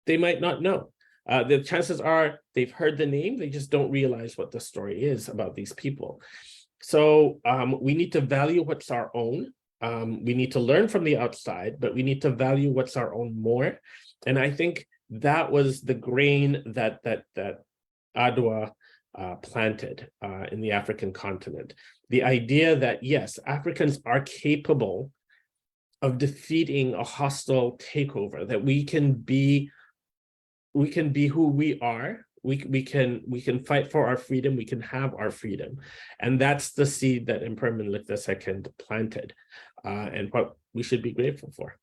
they might not know. The chances are they've heard the name, they just don't realize what the story is about these people. So we need to value what's our own. We need to learn from the outside, but we need to value what's our own more. And I think that was the grain that Adwa planted in the African continent. The idea that, yes, Africans are capable of defeating a hostile takeover, that we can be who we are. We can fight for our freedom. We can have our freedom, and that's the seed that Emperor Menelik II planted, and what we should be grateful for.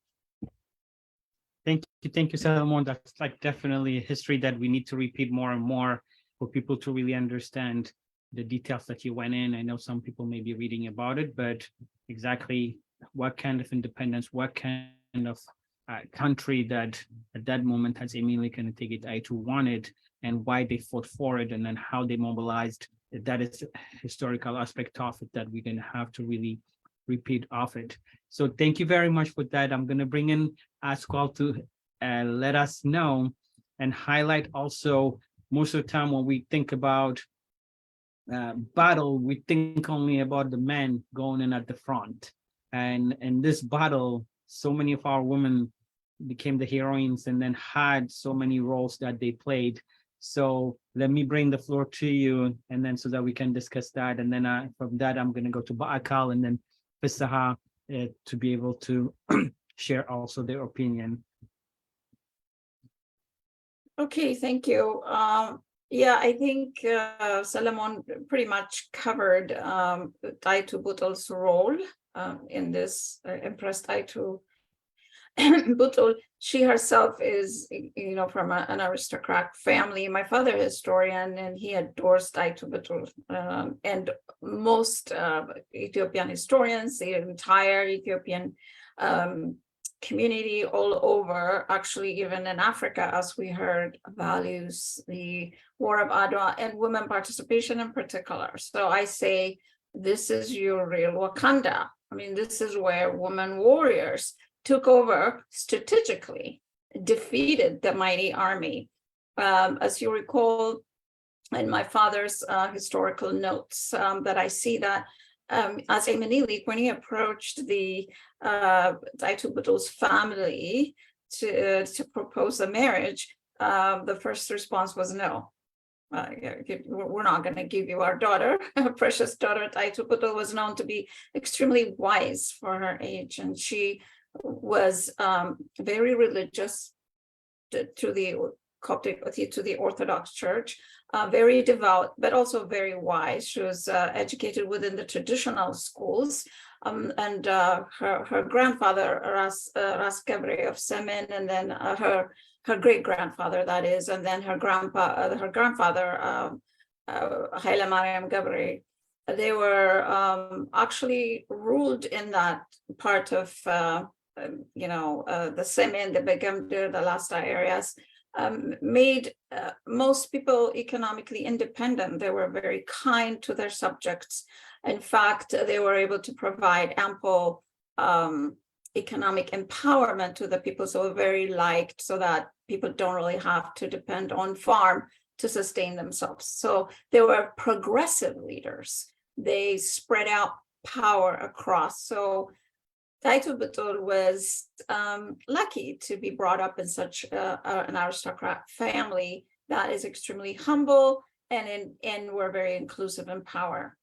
Thank you, Solomon. That's like definitely a history that we need to repeat more and more for people to really understand the details that you went in. I know some people may be reading about it, but exactly what kind of independence, what kind of country that at that moment has Menelik and Ethiopia I2 wanted, and why they fought for it, and then how they mobilized. That is a historical aspect of it that we're going to have to really repeat of it. So thank you very much for that. I'm going to bring in Asqual to let us know and highlight also, most of the time when we think about battle, we think only about the men going in at the front. And in this battle, so many of our women became the heroines and then had so many roles that they played. So let me bring the floor to you, and then so that we can discuss that. And then from that, I'm going to go to Baakal and then Fisaha to be able to share also their opinion. Okay, thank you. Yeah, I think Solomon pretty much covered Taitu Butul's role in this Empress Taitu Butul. She herself is, from an aristocrat family. My father is a historian, and he adores Taitu Butul. And most Ethiopian historians, the entire Ethiopian community all over, actually even in Africa, as we heard, values the War of Adwa and women participation in particular. So I say, this is your real Wakanda. I mean, this is where women warriors took over strategically, defeated the mighty army. As you recall, in my father's historical notes, that I see that as Menelik, when he approached the Taitu Butul's family to propose a marriage, the first response was no. We're not going to give you our daughter. Our precious daughter. Taitu Butul was known to be extremely wise for her age, and she was very religious to the Coptic, to the Orthodox Church, very devout, but also very wise. She was educated within the traditional schools, and her grandfather, Ras Gabriel of Semen, and then her great grandfather, that is, and then her grandfather, Haile Mariam Gabriel. They were actually ruled in that part of the Semen, the Begemdir, the Lasta areas. Made most people economically independent. They were very kind to their subjects. In fact, they were able to provide ample economic empowerment to the people, so very liked, so that people don't really have to depend on farm to sustain themselves. So they were progressive leaders. They spread out power across. So Taitu Butul was lucky to be brought up in such an aristocrat family that is extremely humble and were very inclusive in power.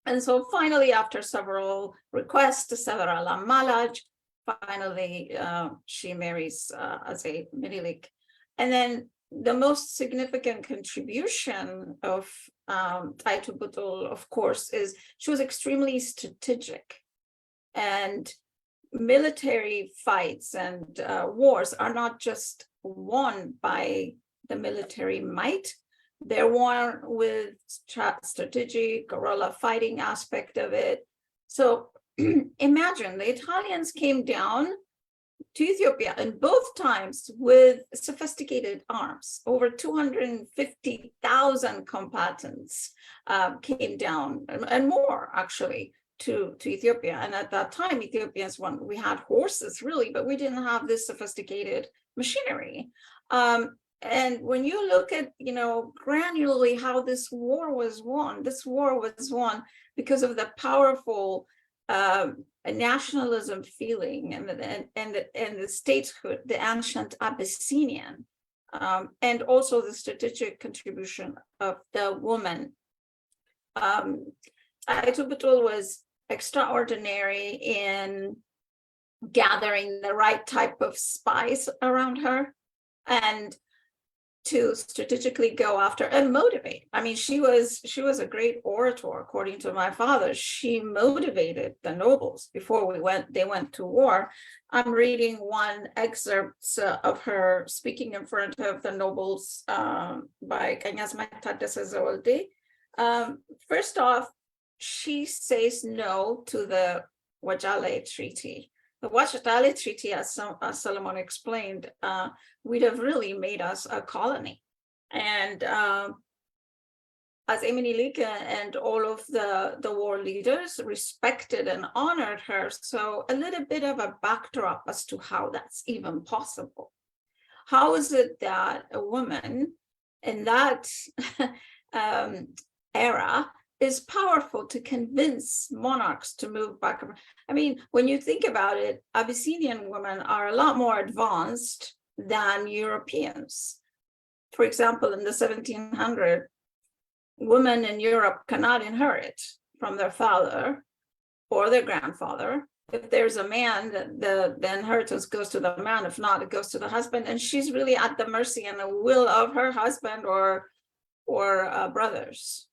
And so finally, after several requests, several amalaj, finally she marries as a Menelik. And then the most significant contribution of Taitu Butul, of course, is she was extremely strategic. And military fights and wars are not just won by the military might. They're won with strategic guerrilla fighting aspect of it. So imagine the Italians came down to Ethiopia, and both times with sophisticated arms. Over 250,000 combatants came down, and more actually, to Ethiopia. And at that time, Ethiopians, we had horses really, but we didn't have this sophisticated machinery. And when you look at, granularly how this war was won because of the powerful nationalism feeling and the statehood, the ancient Abyssinian, and also the strategic contribution of the woman. Aytu Batul was extraordinary in gathering the right type of spies around her and to strategically go after and motivate. I mean, she was a great orator, according to my father. She motivated the nobles before they went to war. I'm reading one excerpt of her speaking in front of the nobles by Kanyazmat Taddese Zawalde. First off, she says no to the Wajale Treaty. The Wajale Treaty, as Solomon explained, would have really made us a colony. And as Eminilike and all of the war leaders respected and honored her, so a little bit of a backdrop as to how that's even possible. How is it that a woman in that era is powerful to convince monarchs to move back? I mean, when you think about it, Abyssinian women are a lot more advanced than Europeans. For example, in the 1700s, women in Europe cannot inherit from their father or their grandfather. If there's a man, the inheritance goes to the man. If not, it goes to the husband. And she's really at the mercy and the will of her husband or brothers.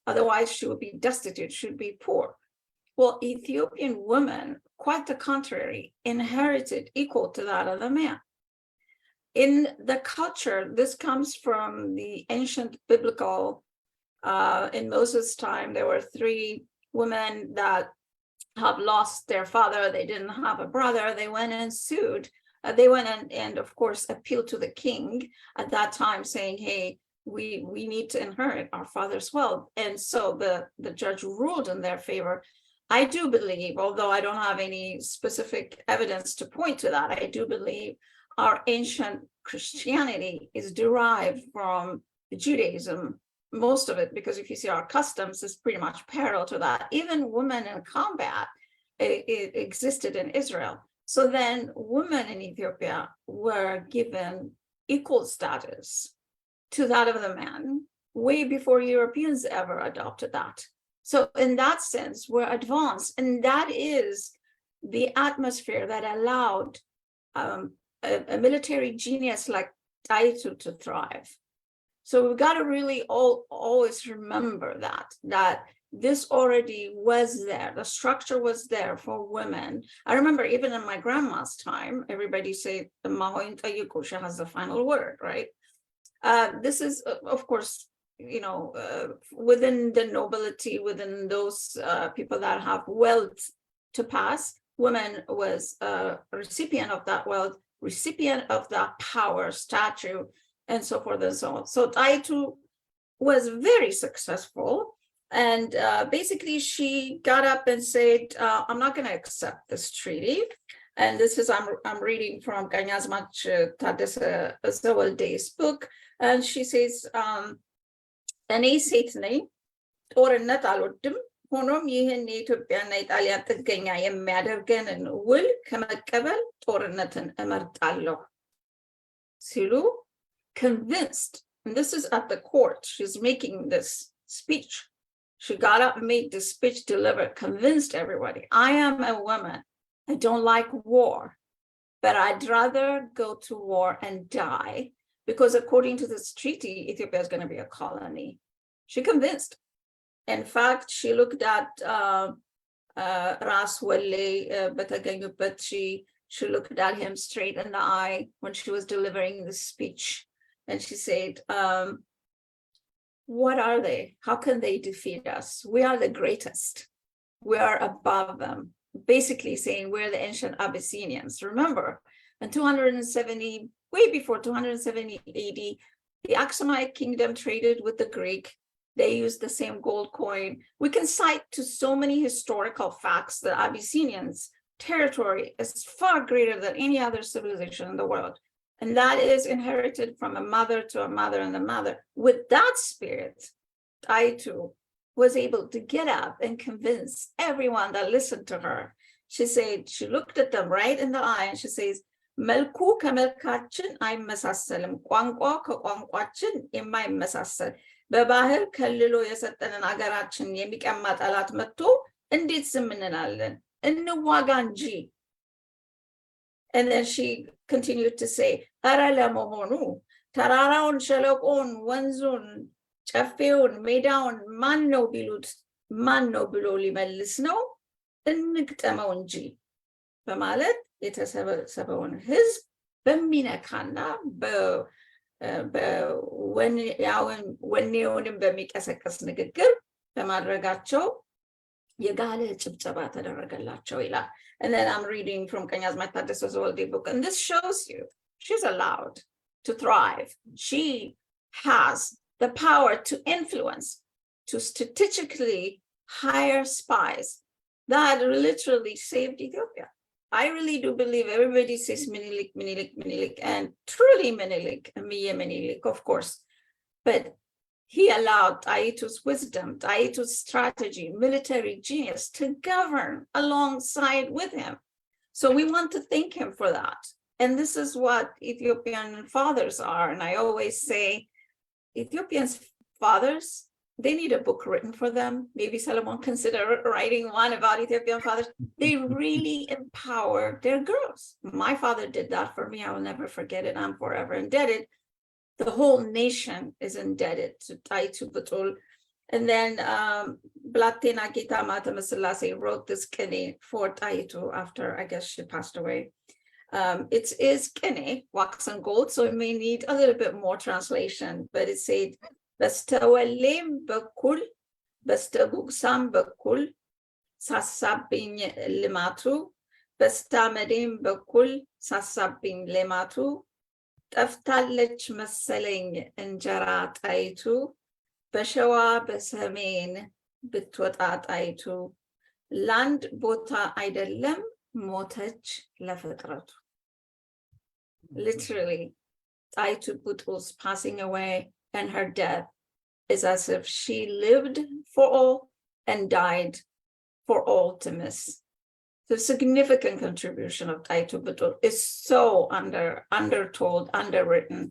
Otherwise, she would be destitute, she would be poor. Well, Ethiopian women, quite the contrary, inherited equal to that of the man. In the culture, this comes from the ancient biblical, in Moses' time, there were 3 women that have lost their father. They didn't have a brother. They went and sued. They went and of course, appealed to the king at that time saying, hey, we need to inherit our father's wealth. And so the judge ruled in their favor. I do believe, although I don't have any specific evidence to point to that, I do believe our ancient Christianity is derived from Judaism, most of it, because if you see our customs is pretty much parallel to that. Even women in combat, it existed in Israel. So then women in Ethiopia were given equal status to that of the man way before Europeans ever adopted that. So in that sense, we're advanced, and that is the atmosphere that allowed a military genius like Aytu to thrive. So we've got to really always remember that this already was there. The structure was there for women. I remember even in my grandma's time, everybody said the Mahoin Tayukusha has the final word, right? This is, of course, within the nobility, within those people that have wealth to pass, women was a recipient of that wealth, recipient of that power, statue, and so forth and so on. So Aytu was very successful. And basically, she got up and said, I'm not going to accept this treaty. And this is, I'm reading from Kanyazmat Taddese Zawalde's book. And she says, እኔ ሴት ነኝ፣ ጦርነት አልወድም። ሆኖም ይህን የኢትዮጵያና የጣሊያን ጥገኛ የሚያደርገንን ውል ከመቀበል ጦርነትን እመርጣለሁ ሲሉ convinced, and this is at the court, she's making this speech. She got up and made this speech, delivered, convinced everybody, I am a woman, I don't like war, but I'd rather go to war and die, because according to this treaty, Ethiopia is going to be a colony. She convinced. In fact, she looked at Ras Wale Betaganyupat, she looked at him straight in the eye when she was delivering this speech. And she said, what are they? How can they defeat us? We are the greatest. We are above them. basically saying we're the ancient Abyssinians. Remember, in 270, way before 270 AD, the Aksumite kingdom traded with the Greek. They used the same gold coin. We can cite to so many historical facts that Abyssinians' territory is far greater than any other civilization in the world. And that is inherited from a mother to a mother and a mother. With that spirit, I too was able to get up and convince everyone that listened to her. She said, she looked at them right in the eye and she says, መልኩ ከመልካችን አይመሳሰልም፣ ቋንቋ ከቋንቋችን የማይመሳሰል በባህር ከልሎ የሰጠንን ሀገራችን የሚቀማ ጠላት መጥቶ እንዴት ዝም እንላለን? እንዋጋ እንጂ። And then she continued to say, ኧረ ለመሆኑ ተራራውን፣ ሸለቆውን፣ ወንዙን፣ ጨፌውን፣ ሜዳውን ማን ነው ቢሉት ማን ነው ብሎ ሊመልስ ነው? እንግጠመው እንጂ በማለት የተሰበሰበውን ህዝብ በሚነካና ወኔውንም በሚቀሰቀስ ንግግር በማድረጋቸው የጋለ ጭብጨባ ተደረገላቸው ይላል። And then I'm reading from ቀኛዝማች ታደሰ ዘወልዴ book, and this shows you she's allowed to thrive. She has the power to influence, to strategically hire spies that literally saved Ethiopia. I really do believe everybody says Minilik, Minilik, Minilik, and truly Minilik, Miye Minilik, of course. But he allowed Taitu's wisdom, Taitu's strategy, military genius to govern alongside with him. So we want to thank him for that. And this is what Ethiopian fathers are. And I always say, Ethiopians' fathers, they need a book written for them. Maybe Solomon consider writing one about Ethiopian fathers. They really empower their girls. My father did that for me. I will never forget it. I'm forever indebted. The whole nation is indebted to Taitu Batul. And then Blatena Gita Mata Masalase wrote this kene for Taitu after, I guess, she passed away. It is kene, wax and gold, so it may need a little bit more translation, but it said, በስተወሌም በኩል በስተጉግሳም በኩል ሳሳብኝ ልማቱ በስታመዴም በኩል ሳሳብኝ ልማቱ ጠፍታለች መሰለኝ እንጀራ ጣይቱ በሸዋ በሰሜን ብትወጣ ጣይቱ ለአንድ ቦታ አይደለም ሞተች ለፍጥረቱ. Literally, Taitu Butul's passing away and her death is as if she lived for all and died for all to miss. The significant contribution of Taitu Butul is so undertold, underwritten.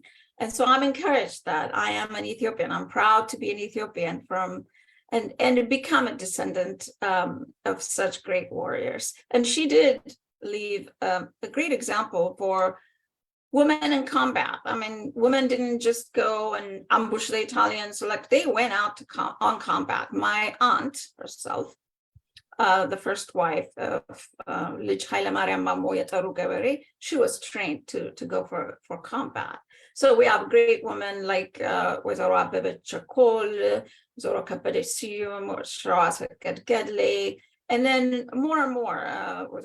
And so I'm encouraged that I am an Ethiopian. I'm proud to be an Ethiopian and become a descendant of such great warriors. And she did leave a great example for women in combat. I mean, women didn't just go and ambush the Italians. Like, they went out to on combat. My aunt herself, the first wife of Lij Hailemariam Mamo Yetaru Gabere, she was trained to go for combat. So we have great women like Wazoro Abebe Chakol, Zoro Kapedesium, or Shras Gedle, and then more and more with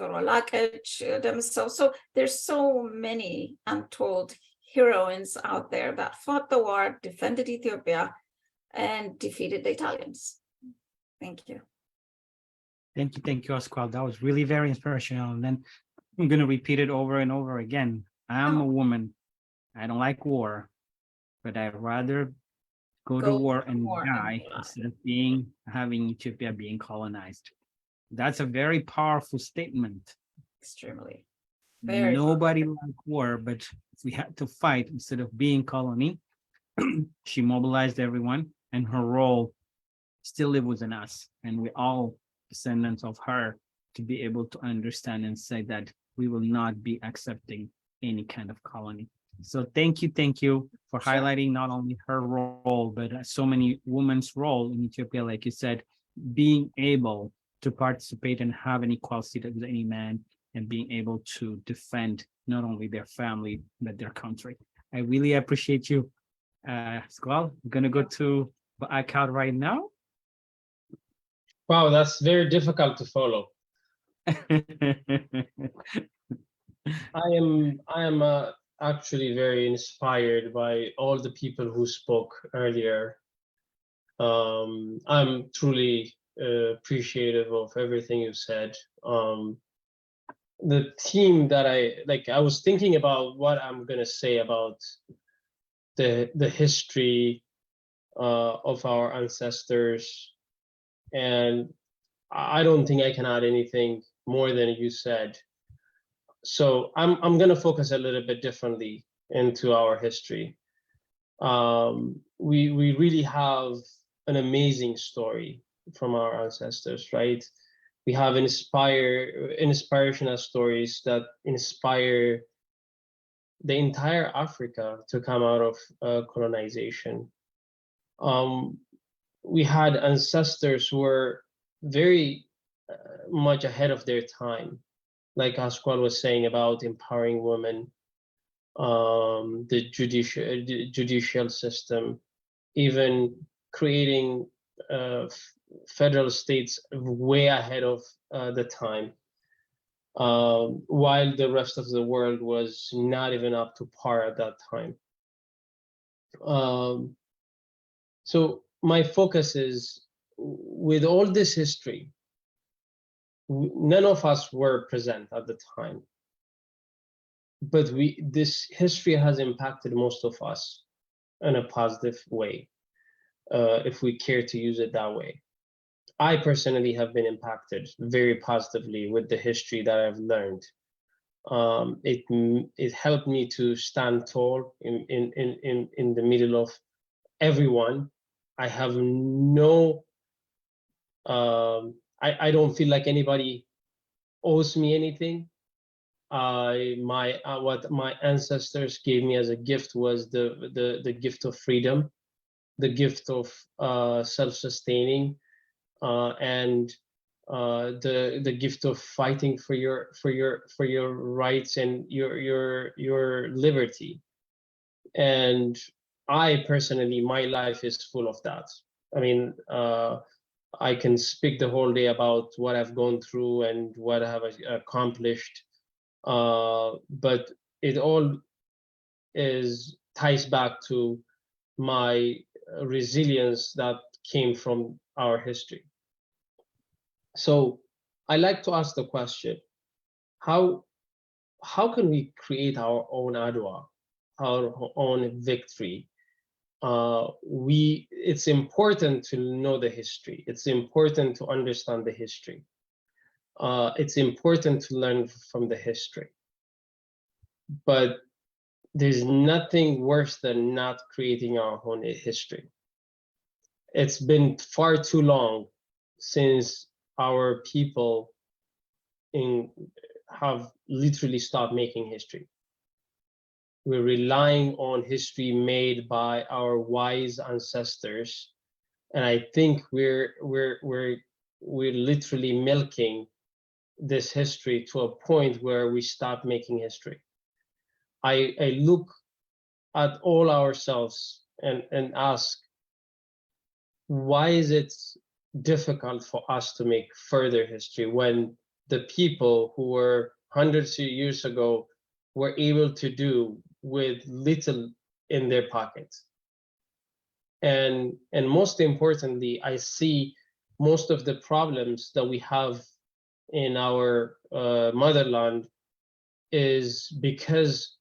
so there's so many untold heroines out there that fought the war, defended Ethiopia, and defeated the Italians. Thank you. Thank you, Osqual. That was really very inspirational. And then I'm going to repeat it over and over again. I'm a woman. I don't like war, but I'd rather go to war and die instead of having Ethiopia being colonized. That's a very powerful statement. Extremely. Nobody liked war, but if we had to fight instead of being colony, she mobilized everyone, and her role still lives within us. And we're all descendants of her to be able to understand and say that we will not be accepting any kind of colony. So thank you for highlighting not only her role, but so many women's role in Ethiopia, like you said, being able to participate and have an equal seat as any man, and being able to defend not only their family, but their country. I really appreciate you. Squall, we're going to go to Ba'akal right now. Wow, that's very difficult to follow. I am actually very inspired by all the people who spoke earlier. I'm truly appreciative of everything you said. The theme that I was thinking about what I'm gonna say about the history of our ancestors, and I don't think I can add anything more than you said. So I'm gonna focus a little bit differently into our history. We really have an amazing story from our ancestors, right? We have inspirational stories that inspire the entire Africa to come out of colonization. We had ancestors who were very much ahead of their time, like Asqual was saying about empowering women, the judicial system, even creating federal states way ahead of the time, while the rest of the world was not even up to par at that time. So my focus is, with all this history, none of us were present at the time, but this history has impacted most of us in a positive way, if we care to use it that way. I personally have been impacted very positively with the history that I've learned. It helped me to stand tall in the middle of everyone. I have no, I don't feel like anybody owes me anything. What my ancestors gave me as a gift was the gift of freedom, the gift of self-sustaining, and the gift of fighting for your rights and your liberty. And I personally, my life is full of that. I mean, I can speak the whole day about what I've gone through and what I have accomplished, but it all ties back to my resilience that came from our history. So I like to ask the question, how can we create our own Adwa, our own victory? It's important to know the history. It's important to understand the history. It's important to learn from the history. But there's nothing worse than not creating our own history. It's been far too long since our people have literally stopped making history. We're relying on history made by our wise ancestors, and I think we're literally milking this history to a point where we stop making history. I look at all ourselves and ask, why is it difficult for us to make further history when the people who were hundreds of years ago were able to do with little in their pockets? And most importantly, I see most of the problems that we have in our motherland is because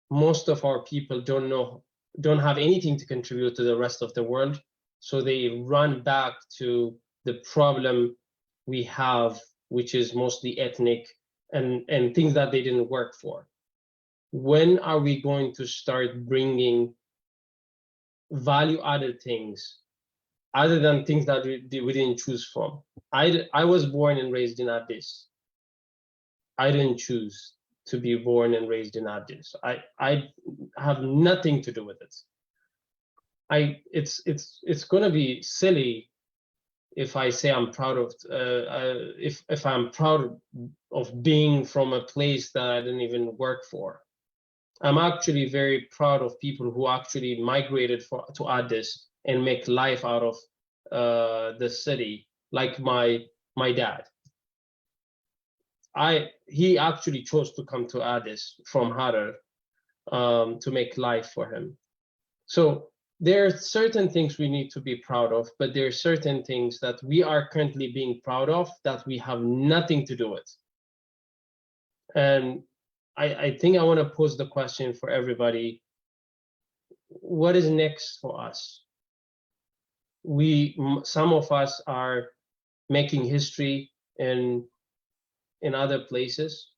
most of our people don't have anything to contribute to the rest of the world, so they run back to the problem we have, which is mostly ethnic and things that they didn't work for. When are we going to start bringing value-added things other than things that we didn't choose from? I was born and raised in Addis. I didn't choose to be born and raised in Addis. I have nothing to do with it. It's gonna be silly if I say I'm proud of if I'm proud of being from a place that I didn't even work for. I'm actually very proud of people who actually migrated to Addis and make life out of the city, like my dad. he actually chose to come to Addis from Harar to make life for him. So there are certain things we need to be proud of, but there are certain things that we are currently being proud of that we have nothing to do with. And I think I want to pose the question for everybody: what is next for us? Some of us are making history in other places,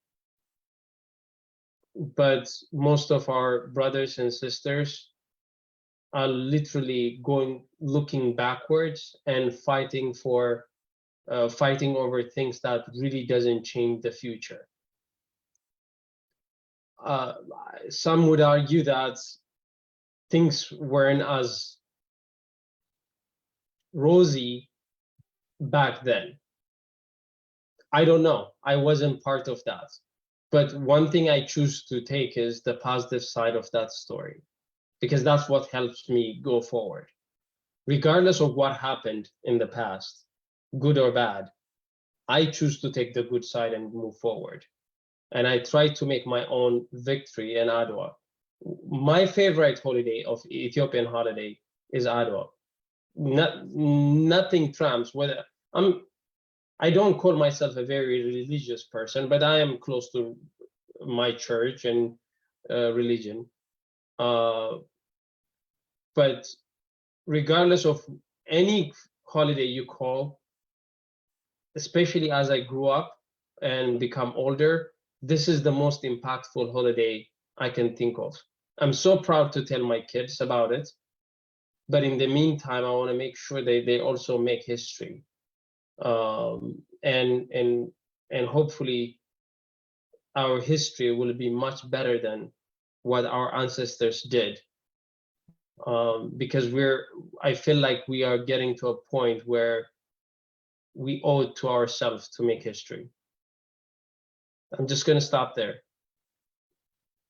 but most of our brothers and sisters are literally looking backwards and fighting over things that really doesn't change the future. Some would argue that things weren't as rosy back then. I don't know. I wasn't part of that. But one thing I choose to take is the positive side of that story, because that's what helps me go forward. Regardless of what happened in the past, good or bad, I choose to take the good side and move forward. And I try to make my own victory in Adwa. My favorite holiday of Ethiopian holiday is Adwa. Nothing trumps whether I don't call myself a very religious person, but I am close to my church and religion. But regardless of any holiday you call, especially as I grew up and become older, this is the most impactful holiday I can think of. I'm so proud to tell my kids about it. But in the meantime, I want to make sure they also make history. And hopefully our history will be much better than what our ancestors did. Because I feel like we are getting to a point where we owe it to ourselves to make history. I'm just going to stop there.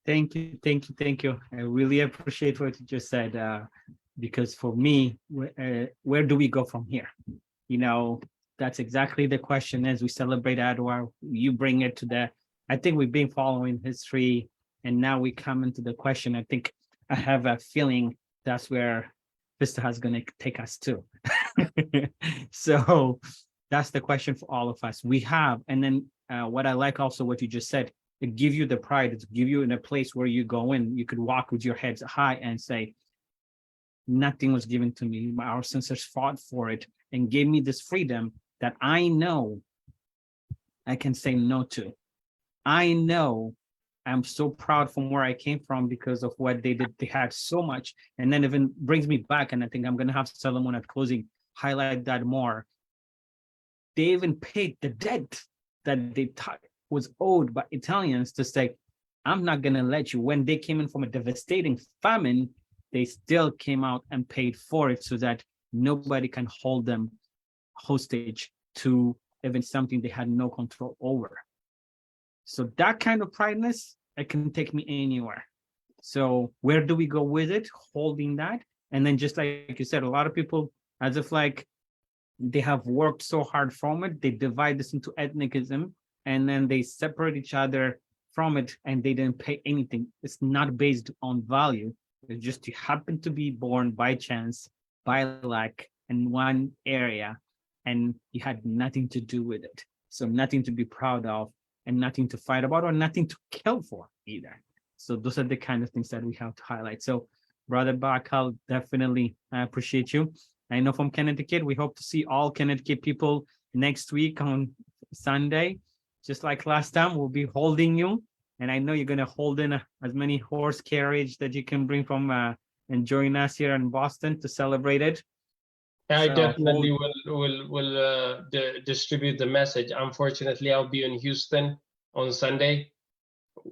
Thank you, thank you, thank you. I really appreciate what you just said, because for me, where do we go from here? You know, that's exactly the question. As we celebrate Adwa, you bring it to the, I think we've been following history, and now we come into the question. I think I have a feeling that's where Vista is going to take us to. So that's the question for all of us. We have, and then what I like also what you just said, it give you the pride, to give you in a place where you go in, you could walk with your heads high and say, nothing was given to me. Our ancestors fought for it and gave me this freedom that I know I can say no to. I know I'm so proud from where I came from because of what they did. They had so much, and then even brings me back, and I think I'm going to have Solomon at closing highlight that more. They even paid the debt that they thought was owed by Italians to say, I'm not going to let you. When they came in from a devastating famine, they still came out and paid for it so that nobody can hold them hostage to even something they had no control over. So that kind of prideness, it can take me anywhere. So where do we go with it? Holding that. And then just like you said, a lot of people, as if like they have worked so hard from it, they divide this into ethnicism, and then they separate each other from it, and they didn't pay anything. It's not based on value. It's just you happen to be born by chance, by luck in one area, and you had nothing to do with it. So nothing to be proud of, and nothing to fight about, or nothing to kill for either. So those are the kind of things that we have to highlight. So Brother Bakal, definitely I appreciate you. I know from Connecticut, we hope to see all Connecticut people next week on Sunday. Just like last time, we'll be holding you. And I know you're going to hold in as many horse carriage that you can bring from and join us here in Boston to celebrate it. I definitely will distribute the message. Unfortunately, I'll be in Houston on Sunday.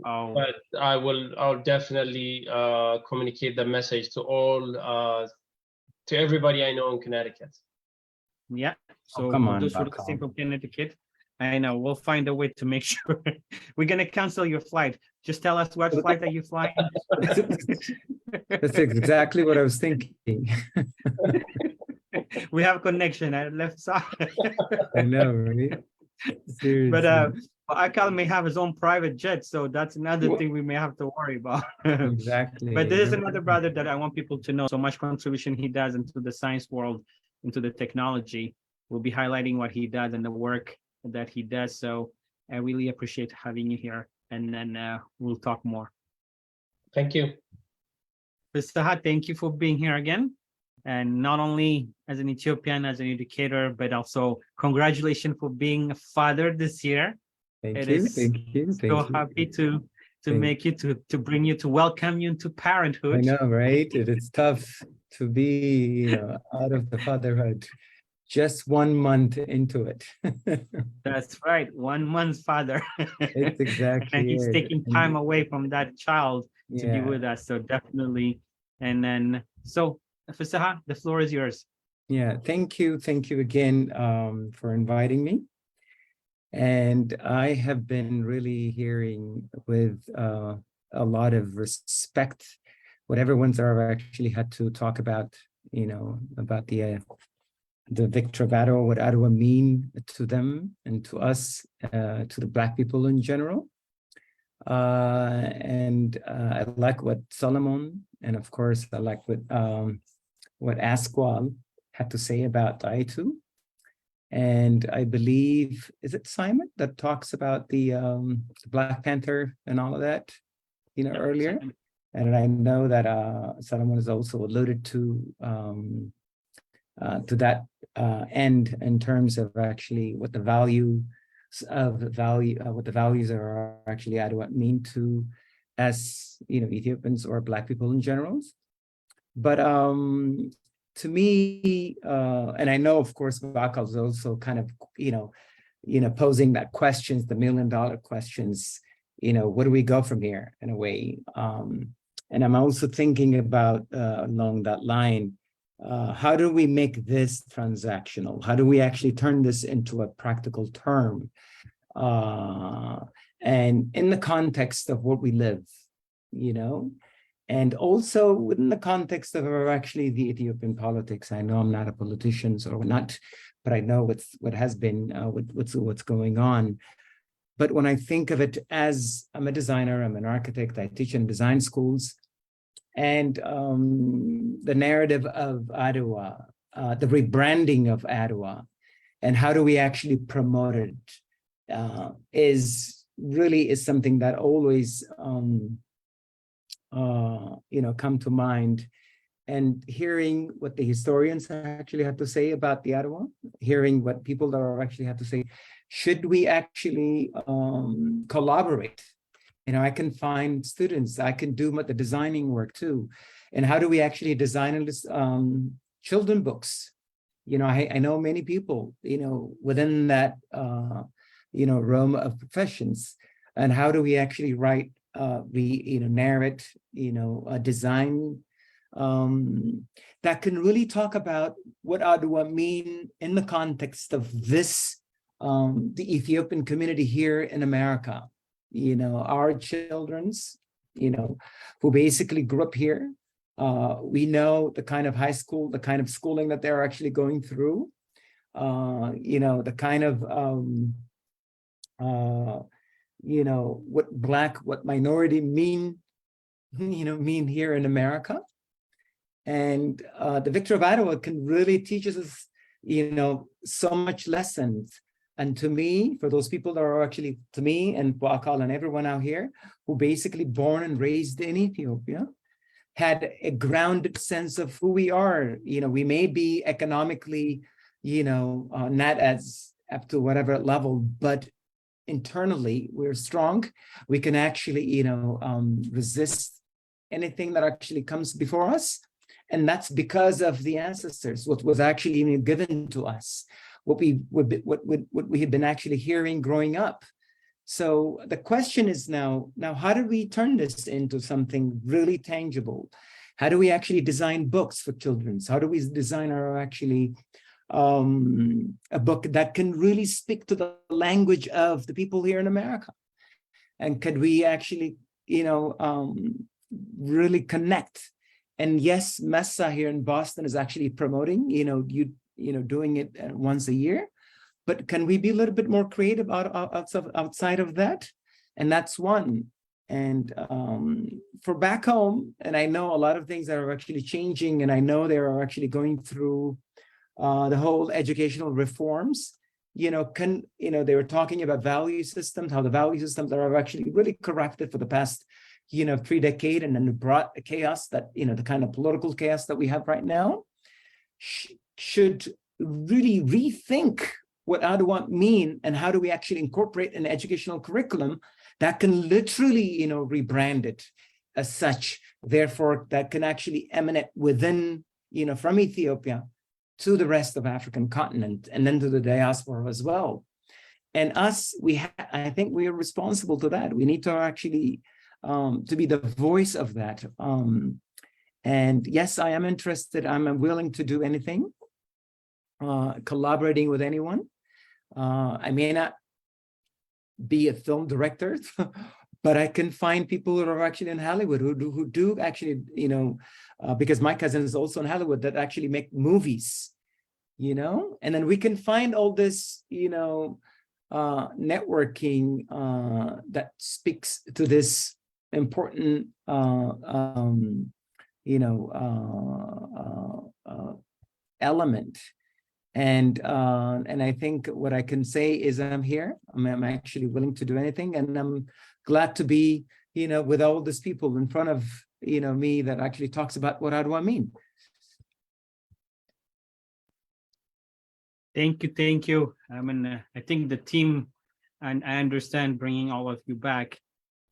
Oh. But I'll definitely communicate the message to all to everybody I know in Connecticut. Yeah. So come on, those who are listening from Connecticut, I know we'll find a way to make sure we're gonna cancel your flight. Just tell us what flight are you flying. That's exactly what I was thinking. We have connection at left side. I know, right? Seriously. But But Akal may have his own private jet, so that's another Well- thing we may have to worry about. Exactly. But there is another brother that I want people to know. So much contribution he does into the science world, into the technology. We'll be highlighting what he does and the work that he does. So I really appreciate having you here. And then we'll talk more. Thank you. Sahat, thank you for being here again. And not only as an Ethiopian, as an educator, but also congratulations for being a father this year. Thank It you. is Thank you. Thank so you. happy to Thank- make you to bring you to welcome you into parenthood. I know, right? It's tough to be, out of the fatherhood, just 1 month into it. That's right, 1 month father. It's exactly And he's it. taking time away from that child to be Yeah. with us. So definitely. And then, so Fasaha, the floor is yours. Yeah, thank you. Thank you again for inviting me. And I have been really hearing with a lot of respect what everyone's actually had to talk about, about the victory of Adwa, what Adwa mean to them and to us, to the Black people in general. And I like what Solomon, and of course, I like what Asqual had to say about Taitu. And I believe, is it Simon that talks about the Black Panther and all of that, earlier? And I know that Solomon has also alluded to that end in terms of actually what the values are actually Adwa mean to as Ethiopians or Black people in general. But to me, and I know, of course, Bakal is also kind of, posing that questions, the $1 million questions, where do we go from here in a way? And I'm also thinking about along that line, how do we make this transactional? How do we actually turn this into a practical term? And in the context of what we live, and also within the context of actually the Ethiopian politics. I know I'm not a politician, or not, but I know what has been, what's going on. But when I think of it as I'm a designer, I'm an architect, I teach in design schools, and the narrative of Adwa, the rebranding of Adwa, and how do we actually promote it is something that always come to mind. And hearing what the historians actually have to say about the Adwa, hearing what people that are actually have to say, should we actually collaborate? I can find students, I can do the designing work too. And how do we actually design this children books? I know many people, within that, realm of professions. And how do we actually write, narrate, a design that can really talk about what Adwa mean in the context of this, the Ethiopian community here in America. Our children's, who basically grew up here. We know the kind of high school, the kind of schooling that they're actually going through. The kind of, what minority mean here in America. And the victory of Adwa can really teach us, so much lessons. And to me, for those people that are actually, to me and Boakal and everyone out here, who basically born and raised in Ethiopia, had a grounded sense of who we are. We may be economically, not as up to whatever level, but internally we're strong. We can actually, resist anything that actually comes before us. And that's because of the ancestors, what was actually given to us. What we had been actually hearing growing up. So the question is now how do we turn this into something really tangible? How do we actually design books for children? How do we design our actually a book that can really speak to the language of the people here in America? And could we actually, really connect? And yes, Messa here in Boston is actually promoting, doing it once a year. but can we be a little bit more creative outside of that? And that's one. And for back home, and I know a lot of things that are actually changing, and I know they are actually going through the whole educational reforms. They were talking about value systems, how the value systems are actually really corrupted for the past 3 decades, and then brought chaos that, the kind of political chaos that we have right now, should really rethink what Adwa mean, and how do we actually incorporate an educational curriculum that can literally, rebrand it as such, therefore that can actually emanate within, from Ethiopia to the rest of African continent, and then to the diaspora as well. And us, I think we are responsible to that. We need to actually to be the voice of that. And yes, I am interested. I'm willing to do anything, collaborating with anyone. I may not be a film director, but I can find people who are actually in Hollywood who do actually, because my cousin is also in Hollywood, that actually make movies, and then we can find all this, networking that speaks to this important, element. And I think what I can say is I'm here. I'm actually willing to do anything, and I'm glad to be, with all these people in front of, me that actually talks about what Adwa mean. Thank you. I think the team, and I understand bringing all of you back.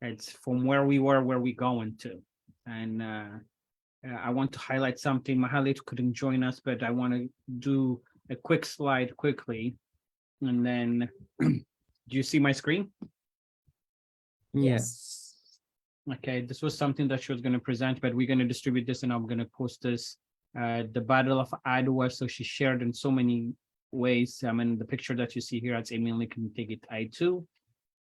It's from where we were, where we going to, and I want to highlight something. Mahalit couldn't join us, but I want to do a quick slide quickly, and then do you see my screen? Yes. Okay, this was something that she was going to present, but we're going to distribute this, and I'm going to post this. The Battle of Adwa, so she shared in so many ways. The picture that you see here, it's Emil Nikintegit I2,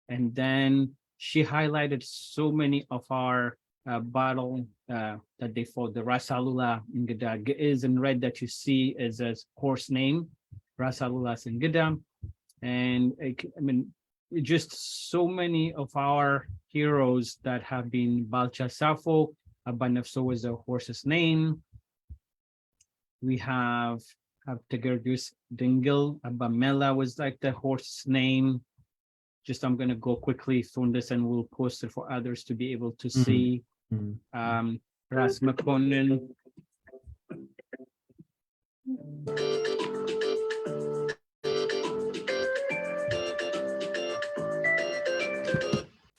and then she highlighted so many of our battle that they fought. The Rasalula Ngida is in red that you see is a horse name, Rasalula Ngida, and just so many of our heroes that have been Balcha Safo. Abanefso is a horse's name. We have Tegergus Dingle. Abamela was like the horse's name. Just I'm going to go quickly through this, and we'll post it for others to be able to see. Ras Makonnen.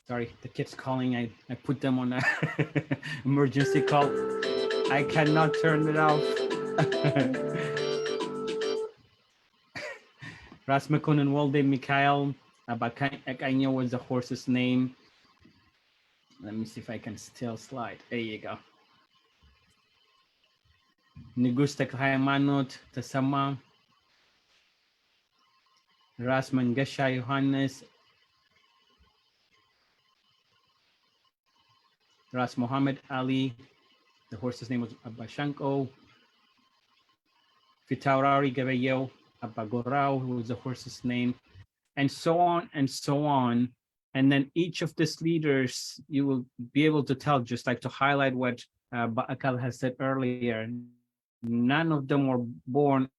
Sorry, the kids calling. I put them on a emergency call. I cannot turn it off. Ras Makonnen Walde Mikhail. Abakanya was the horse's name. Let me see if I can still slide. There you go. Nigusta Hayamanot Tasama. Ras Mangesha Johannes. Ras Muhammad Ali. The horse's name was Abashanko. Fitaurari Gabayel Abagorao, who was the horse's name. And so on and so on. And then each of these leaders, you will be able to tell, just like to highlight what Baakal has said earlier, none of them were born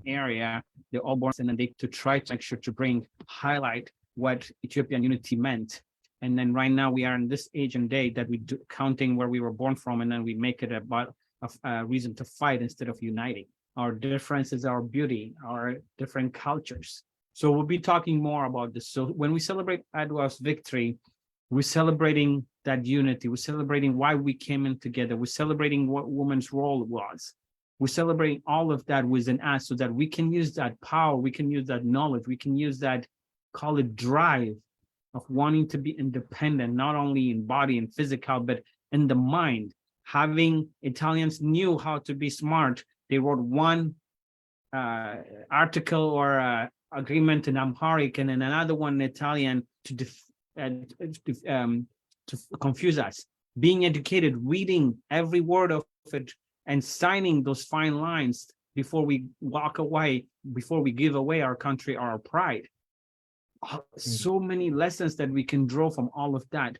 area. They're all born in, and they to try to make sure to highlight what Ethiopian unity meant. And then right now we are in this age and day that we do counting where we were born from, and then we make it a reason to fight instead of uniting. Our differences, our beauty, our different cultures. So we'll be talking more about this. So when we celebrate Adwa's victory, we're celebrating that unity. We're celebrating why we came in together. We're celebrating what women's role was. We're celebrating all of that within us so that we can use that power, we can use that knowledge, we can use that, call it drive of wanting to be independent, not only in body and physical, but in the mind. Having Italians knew how to be smart. They wrote one article or agreement in Amharic and then another one in Italian to confuse us. Being educated, reading every word of it, and signing those fine lines before we walk away, before we give away our country or our pride. So many lessons that we can draw from all of that.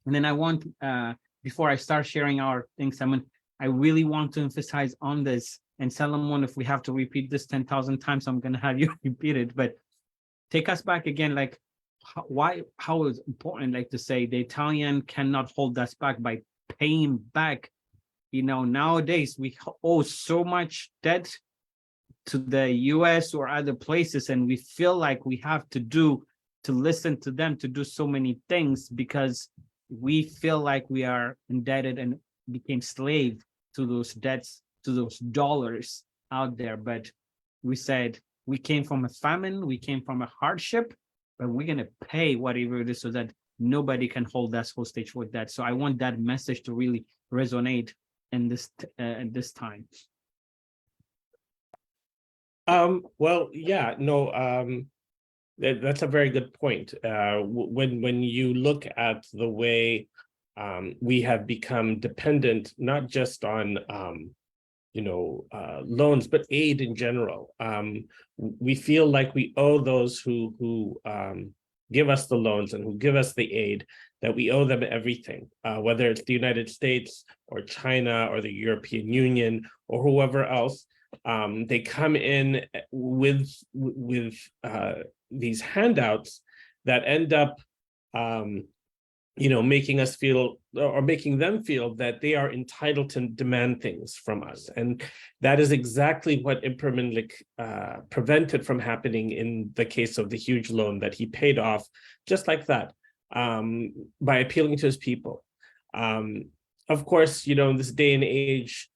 And then I want, before I start sharing our things, I really want to emphasize on this. And Solomon, if we have to repeat this 10,000 times, I'm going to have you repeat it. But take us back again, like how is important, like to say the Italian cannot hold us back by paying back. You know, nowadays we owe so much debt to the US or other places, and we feel like we have to listen to them to do so many things because we feel like we are indebted and became slave to those debts, to those dollars out there. But we said we came from a famine, we came from a hardship, but we're going to pay whatever it is so that nobody can hold us hostage with that. So I want that message to really resonate in this at this time. Well, yeah, no, that's a very good point. When you look at the way we have become dependent, not just on loans, but aid in general. We feel like we owe those who give us the loans and who give us the aid, that we owe them everything, whether it's the United States or China or the European Union or whoever else. They come in with these handouts that end up making us feel, or making them feel, that they are entitled to demand things from us. And that is exactly what Emperor Menelik prevented from happening in the case of the huge loan that he paid off just like that, by appealing to his people. Of course, in this day and age,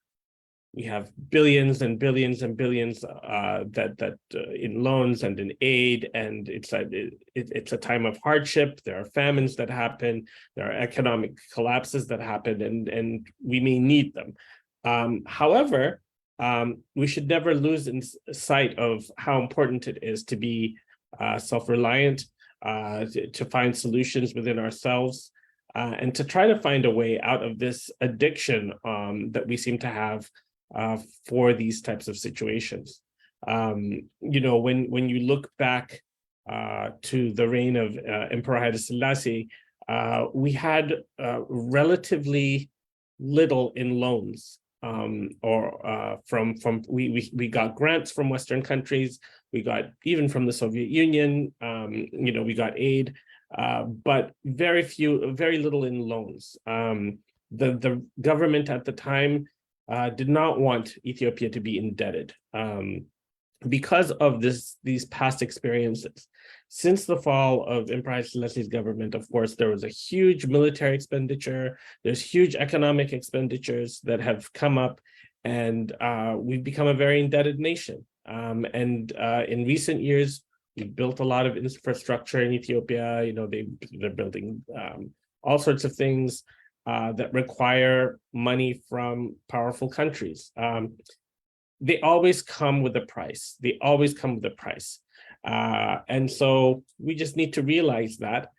we have billions and billions and billions in loans and in aid, and it's a time of hardship. There are famines that happen, there are economic collapses that happen, and we may need them. However, we should never lose in sight of how important it is to be self-reliant, to find solutions within ourselves, and to try to find a way out of this addiction that we seem to have for these types of situations. When you look back to the reign of Emperor Haile Selassie, we had relatively little in loans, we got grants from Western countries, we got even from the Soviet Union, we got aid, but very little in loans. The government at the time did not want Ethiopia to be indebted because of these past experiences. Since the fall of Emperor Haile Selassie's government, of course, there was a huge military expenditure, there's huge economic expenditures that have come up, and we've become a very indebted nation. In recent years, we've built a lot of infrastructure in Ethiopia. They're building all sorts of things that require money from powerful countries. They always come with a price. And so we just need to realize that.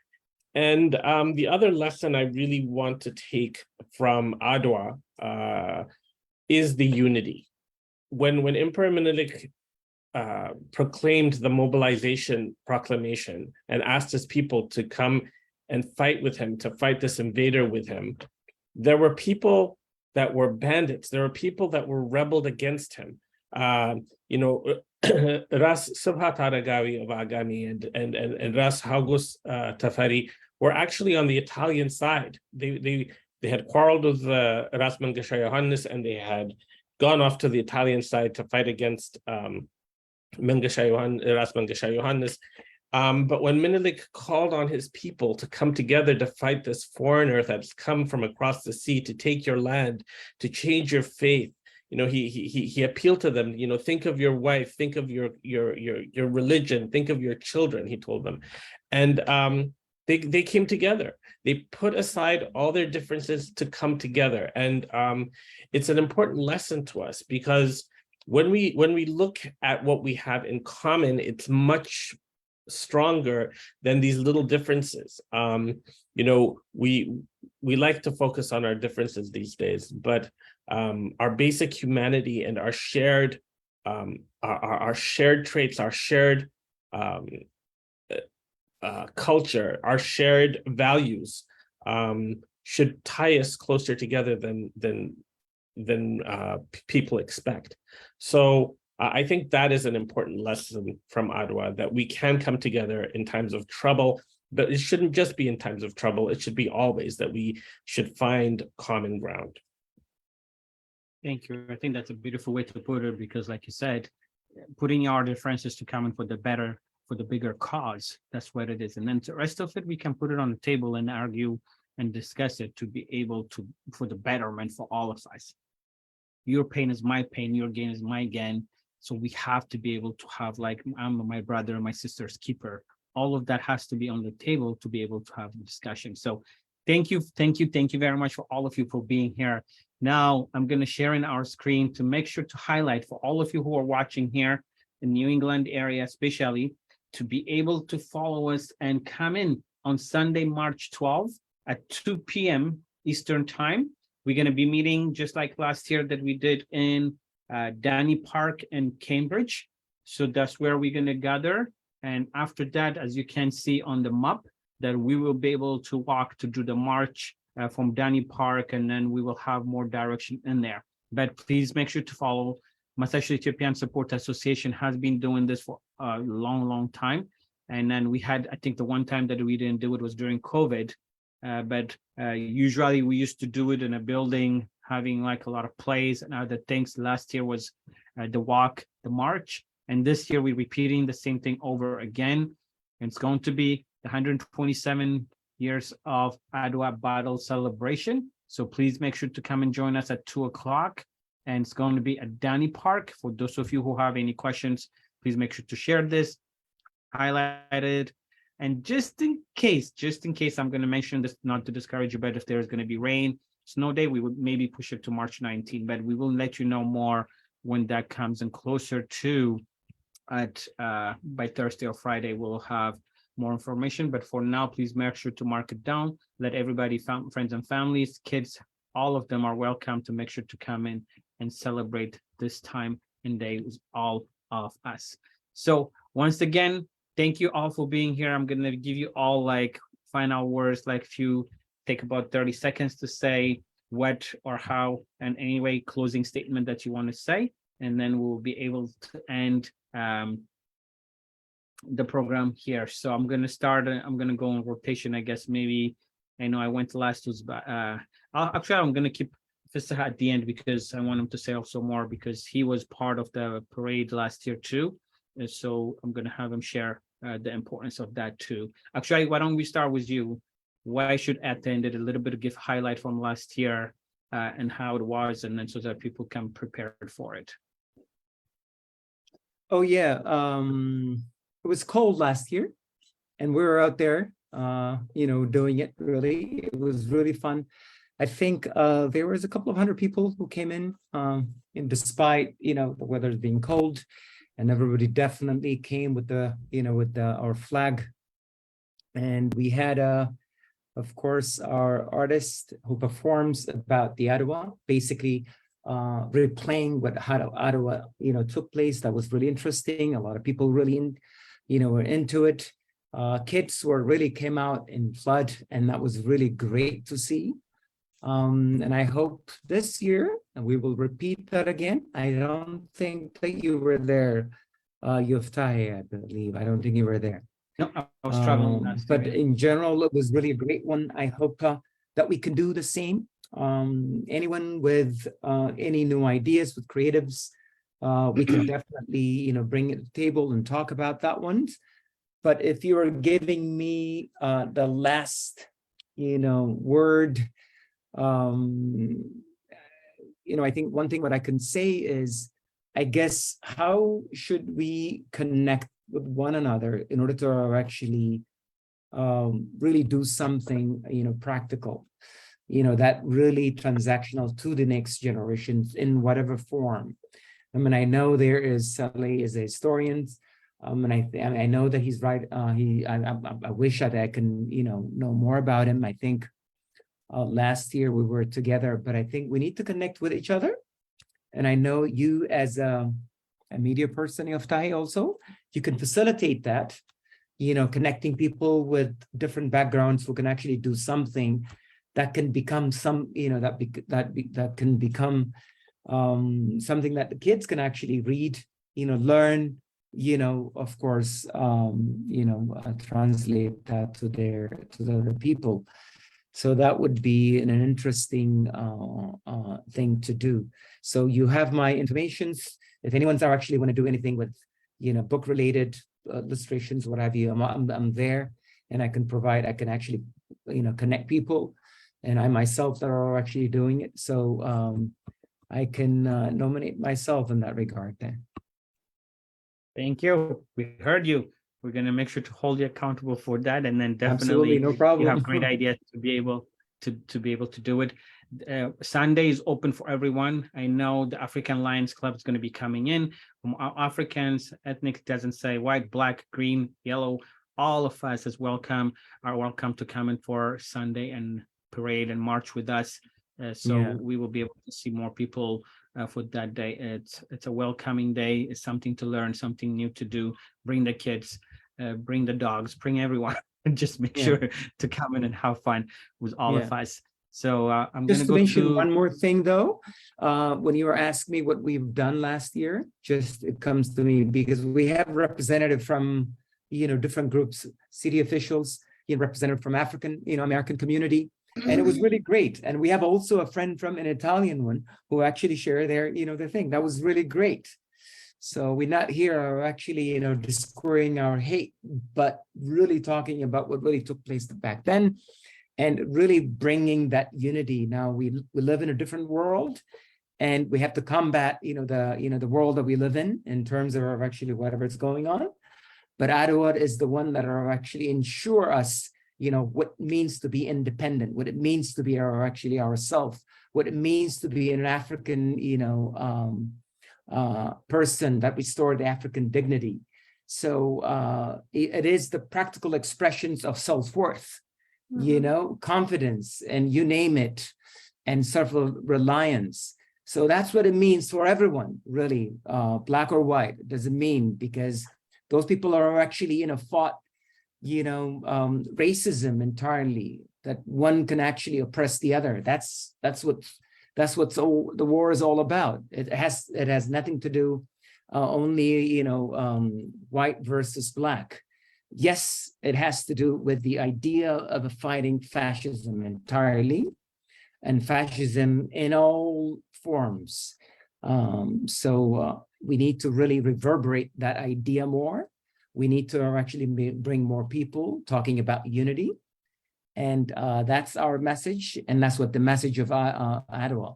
And the other lesson I really want to take from Adwa is the unity. When Emperor Menelik proclaimed the mobilization proclamation and asked his people to come and fight with him, to fight this invader with him, there were people that were bandits. There were people that were rebelled against him. Ras Subhat Aragawi of Agami and Ras Hagus Tafari were actually on the Italian side. They had quarreled with Ras Mangasha Yohannes, and they had gone off to the Italian side to fight against Ras Mangasha Yohannes. But when Menelik called on his people to come together to fight this foreigner that's come from across the sea to take your land, to change your faith, he appealed to them. Think of your wife, think of your religion, think of your children. He told them, and they came together. They put aside all their differences to come together, and it's an important lesson to us, because when we look at what we have in common, it's much stronger than these little differences. We like to focus on our differences these days, but our basic humanity and our shared traits, our shared culture, our shared values should tie us closer together than people expect. So I think that is an important lesson from Adwa, that we can come together in times of trouble, but it shouldn't just be in times of trouble. It should be always that we should find common ground. Thank you. I think that's a beautiful way to put it, because like you said, putting our differences to come in for the better, for the bigger cause, that's what it is. And then the rest of it, we can put it on the table and argue and discuss it to be able to, for the betterment for all of us. Your pain is my pain, your gain is my gain. So we have to be able to have, like, I'm my brother and my sister's keeper. All of that has to be on the table to be able to have the discussion. So thank you very much for all of you for being here. Now I'm going to share in our screen to make sure to highlight for all of you who are watching here in New England area, especially, to be able to follow us and come in on Sunday, March 12th at 2 p.m. Eastern time. We're going to be meeting just like last year that we did in Danny Park in Cambridge. So that's where we're going to gather. And after that, as you can see on the map, that we will be able to walk to do the march from Danny Park, and then we will have more direction in there. But please make sure to follow. Massachusetts Ethiopian Support Association has been doing this for a long time. And then we had, I think the one time that we didn't do it was during COVID. But usually we used to do it in a building, having like a lot of plays and other things. Last year was the walk, the march. And this year we're repeating the same thing over again. And it's going to be the 127 years of Adwa battle celebration. So please make sure to come and join us at 2 o'clock. And it's going to be at Danny Park. For those of you who have any questions, please make sure to share this, highlight it. And just in case, I'm going to mention this not to discourage you, but if there's going to be rain, snow day, we would maybe push it to March 19, but we will let you know more when that comes in closer to by Thursday or Friday, we'll have more information. But for now, please make sure to mark it down. Let everybody, friends and families, kids, all of them are welcome to make sure to come in and celebrate this time and day with all of us. So once again, thank you all for being here. I'm going to give you all like final words, like if you take about 30 seconds to say what or how, and anyway, closing statement that you want to say, and then we'll be able to end the program here. So I'm going to start, I'm going to go in rotation, I guess. Maybe, I know I went last, was actually I'm going to keep Fissa at the end because I want him to say also more, because he was part of the parade last year too. And so I'm going to have him share the importance of that too. Actually, why don't we start with you? Why should attend it? A little bit of give highlight from last year and how it was, and then so that people can prepare for it. Oh yeah, it was cold last year, and we were out there, doing it. Really, it was really fun. I think there was a couple of hundred people who came in, and despite the weather being cold, and everybody definitely came with our flag, and we had of course our artist who performs about the Adwa, basically replaying what Adwa took place. That was really interesting. A lot of people really were into it. Kids really came out in flood, and that was really great to see. And I hope this year we will repeat that again. I don't think that you were there, Yoftahe, I believe. I don't think you were there. No, I was traveling last but year. in general, it was really a great one. I hope that we can do the same. Anyone with any new ideas, with creatives, we can definitely bring it to the table and talk about that one. But if you are giving me the last word, I think one thing what I can say is, I guess, how should we connect with one another in order to actually really do something practical, that really transactional to the next generations in whatever form. I mean, I know there is Saleh is a historian, and I know that he's right. I wish that I can know more about him. I think Last year we were together, but I think we need to connect with each other. And I know you as a media person, Yoftahe, also, you can facilitate that, connecting people with different backgrounds who can actually do something that can become that can become something that the kids can actually read, learn, of course, translate that to the other people. So that would be an interesting thing to do. So you have my information. If anyone's actually want to do anything with, book related illustrations, what have you, I'm there, and I can actually, connect people, and I myself that are actually doing it. So I can nominate myself in that regard there. Thank you. We heard you. We're going to make sure to hold you accountable for that, and then Absolutely, definitely no problem. you have great ideas to be able to do it. Sunday is open for everyone. I know the African Lions Club is going to be coming in. From our Africans, ethnic doesn't say white, black, green, yellow. All of us are welcome to come in for Sunday and parade and march with us. So we will be able to see more people for that day. It's a welcoming day. It's something to learn, something new to do. Bring the kids, bring the dogs, bring everyone, and just make sure to come in and have fun with all of us. So I'm going to go mention one more thing, though. When you were asking me what we've done last year, it comes to me because we have representative from different groups, city officials, representative from African, American community. And it was really great. And we have also a friend from an Italian one who actually share their, their thing. That was really great. So we're not here actually, discoursing our hate, but really talking about what really took place back then and really bringing that unity. Now we live in a different world, and we have to combat, the world that we live in terms of actually whatever is going on. But Adwa is the one that are actually ensure us, what it means to be independent, what it means to be ourselves, what it means to be an African, person that restore the African dignity. So it is the practical expressions of self-worth, confidence, and you name it, and self-reliance. So that's what it means for everyone, really, black or white. It doesn't mean, because those people are actually fought racism entirely, that one can actually oppress the other. That's what the war is all about. It has nothing to do only white versus black. Yes, it has to do with the idea of fighting fascism entirely, and fascism in all forms. So we need to really reverberate that idea more. We need to actually bring more people talking about unity. And that's our message. And that's what the message of Adwa.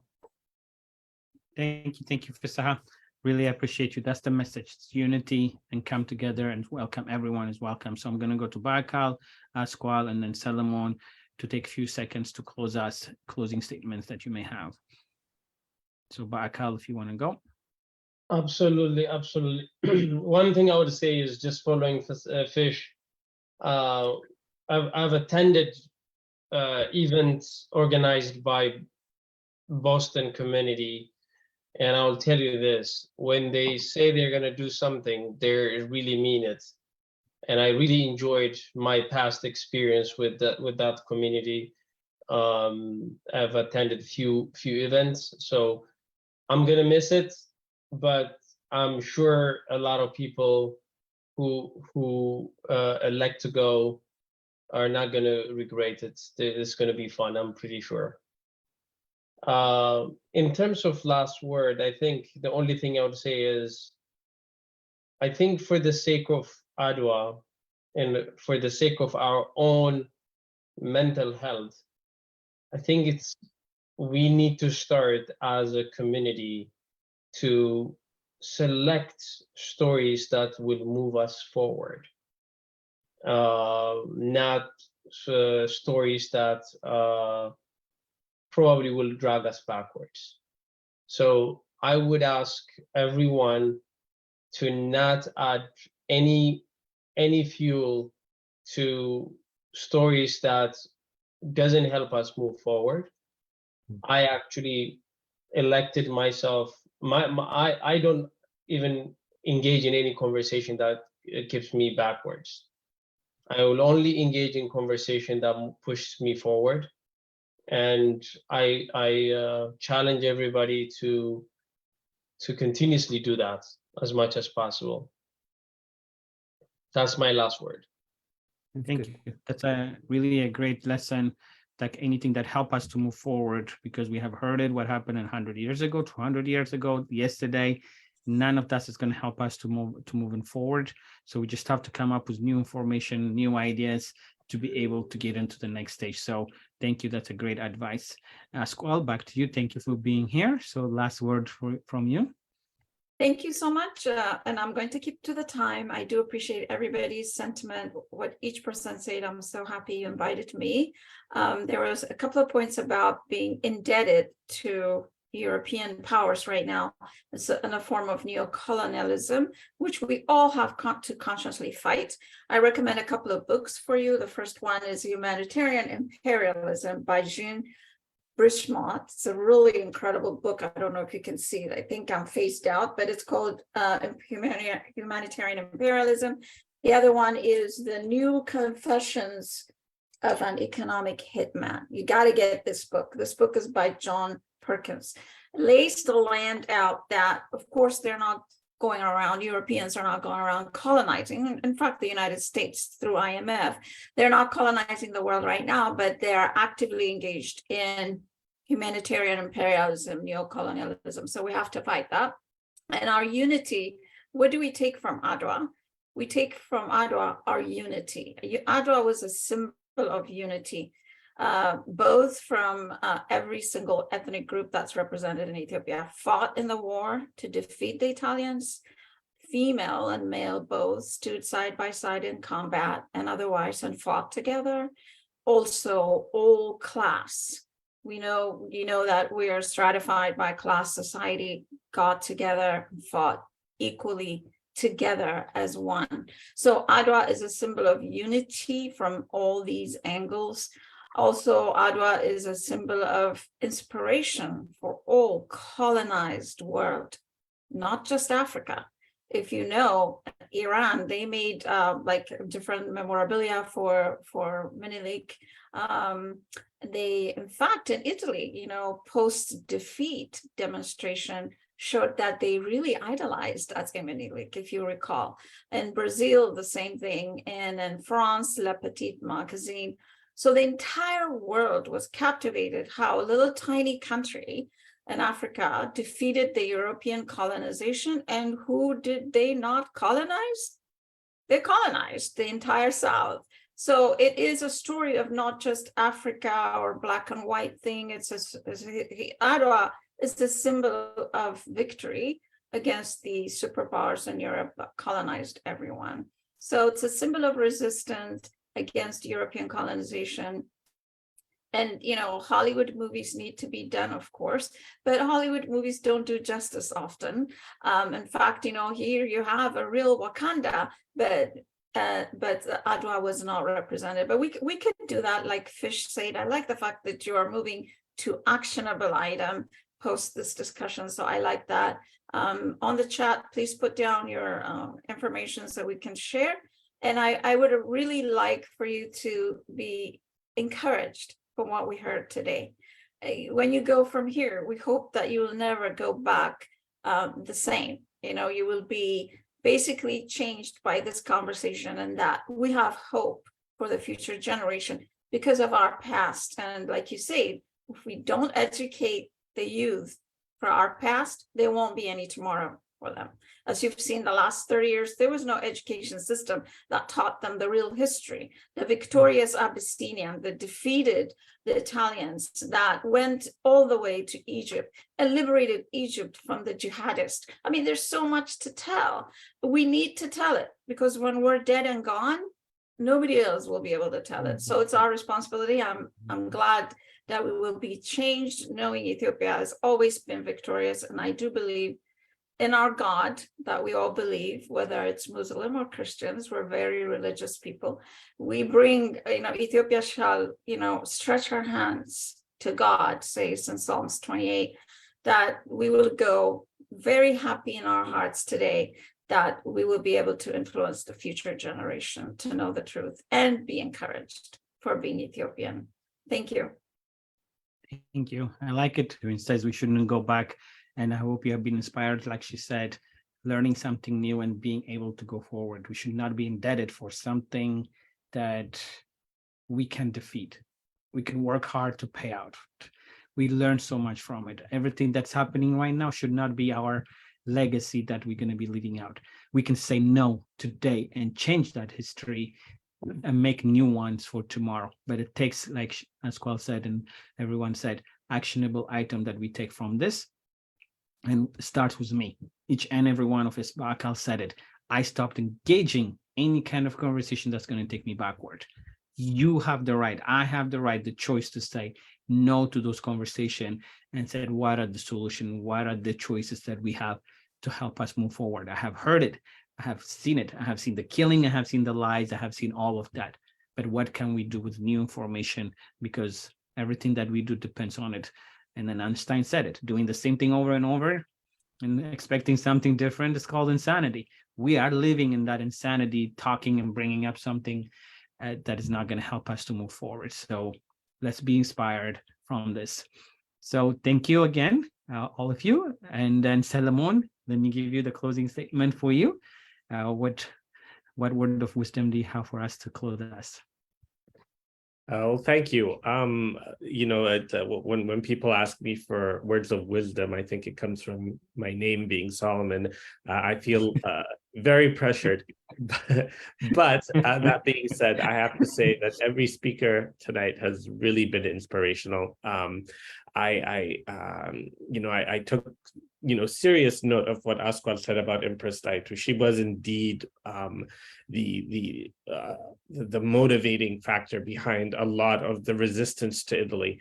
Thank you, Fisaha. Really appreciate you. That's the message. It's unity and come together and welcome. Everyone is welcome. So I'm going to go to Baakal, Asqual, and then Solomon to take a few seconds to close us, closing statements that you may have. So Baakal, if you want to go. Absolutely. One thing I would say is just following Fish. I've attended events organized by Boston community, and I'll tell you this: when they say they're going to do something, they really mean it. And I really enjoyed my past experience with that community. I've attended few events, so I'm gonna miss it. But I'm sure a lot of people who elect to go are not going to regret it. It's going to be fun, I'm pretty sure. In terms of last word, I think the only thing I would say is, I think for the sake of Adwa and for the sake of our own mental health, I think we need to start as a community to select stories that will move us forward, not stories that probably will drag us backwards. So I would ask everyone to not add any fuel to stories that doesn't help us move forward. I actually elected myself, I don't even engage in any conversation that keeps me backwards. I will only engage in conversation that pushes me forward. And I challenge everybody to continuously do that as much as possible. That's my last word. Thank you. That's really a great lesson, like anything that help us to move forward, because we have heard it, what happened 100 years ago, 200 years ago, yesterday. None of that is going to help us to moving forward. So we just have to come up with new information, new ideas to be able to get into the next stage. So thank you. That's a great advice. Squall, back to you. Thank you for being here. So last word from you. Thank you so much. And I'm going to keep to the time. I do appreciate everybody's sentiment, what each person said. I'm so happy you invited me. There was a couple of points about being indebted to European powers right now. It's in a form of neo-colonialism, which we all have to consciously fight. I recommend a couple of books for you. The first one is Humanitarian Imperialism by Jean Brishmont. It's a really incredible book. I don't know if you can see it. I think I'm phased out, but it's called Humanitarian Imperialism. The other one is The New Confessions of an Economic Hitman. You got to get this book. This book is by John Perkins. It lays the land out that, of course, they're not going around, Europeans are not going around colonizing. In fact, the United States through IMF, they're not colonizing the world right now, but they are actively engaged in humanitarian imperialism, neo-colonialism. So we have to fight that. And our unity, what do we take from Adwa? We take from Adwa our unity. Adwa was a symbol of unity, both from every single ethnic group that's represented in Ethiopia, fought in the war to defeat the Italians. Female and male both stood side by side in combat and otherwise and fought together. Also, all class. We know, that we are stratified by class society, got together and fought equally together as one. So Adwa is a symbol of unity from all these angles. Also, Adwa is a symbol of inspiration for all colonized world, not just Africa. If you know, Iran, they made like different memorabilia for Menelik. They, in fact, in Italy, post-defeat demonstration showed that they really idolized Menelik, if you recall. In Brazil, the same thing, and in France, Le Petit magazine. So the entire world was captivated how a little tiny country in Africa defeated the European colonization. And who did they not colonize? They colonized the entire South. So it is a story of not just Africa or black and white thing. Adwa is the symbol of victory against the superpowers in Europe that colonized everyone. So it's a symbol of resistance against European colonization. And, Hollywood movies need to be done, of course, but Hollywood movies don't do justice often. In fact, here you have a real Wakanda, but Adwa was not represented. But we could do that, like Fish said. I like the fact that you are moving to actionable item post this discussion. So I like that. On the chat, please put down your information so we can share. And I would really like for you to be encouraged from what we heard today. When you go from here, we hope that you will never go back the same. You will be basically changed by this conversation, and that we have hope for the future generation because of our past. And like you say, if we don't educate the youth for our past, there won't be any tomorrow for them. As you've seen the last 30 years, there was no education system that taught them the real history. The victorious Abyssinian that defeated the Italians, that went all the way to Egypt and liberated Egypt from the jihadists. I mean, there's so much to tell. We need to tell it, because when we're dead and gone, nobody else will be able to tell it. So it's our responsibility. I'm glad that we will be changed, knowing Ethiopia has always been victorious. And I do believe in our God that we all believe, whether it's Muslim or Christians, we're very religious people. We bring, Ethiopia shall, stretch our hands to God, says in Psalms 28, that we will go very happy in our hearts today, that we will be able to influence the future generation to know the truth and be encouraged for being Ethiopian. Thank you. Thank you. I like it. It says we shouldn't go back. And I hope you have been inspired, like she said, learning something new and being able to go forward. We should not be indebted for something that we can defeat. We can work hard to pay out. We learn so much from it. Everything that's happening right now should not be our legacy that we're going to be leaving out. We can say no today and change that history and make new ones for tomorrow. But it takes, like Asqual said and everyone said, actionable item that we take from this. And it starts with me. Each and every one of us, Bakal said it. I stopped engaging any kind of conversation that's going to take me backward. You have the right, I have the right, the choice to say no to those conversations and said, what are the solutions? What are the choices that we have to help us move forward? I have heard it. I have seen it. I have seen the killing. I have seen the lies. I have seen all of that. But what can we do with new information? Because everything that we do depends on it. And then Einstein said it, doing the same thing over and over and expecting something different is called insanity. We are living in that insanity, talking and bringing up something that is not going to help us to move forward. So let's be inspired from this. So thank you again, all of you. And then Solomon, let me give you the closing statement for you. What word of wisdom do you have for us to close us? Oh, thank you. When people ask me for words of wisdom, I think it comes from my name being Solomon. I feel very pressured. But that being said, I have to say that every speaker tonight has really been inspirational. I took serious note of what Asqual said about Empress Daitu. She was indeed the motivating factor behind a lot of the resistance to Italy.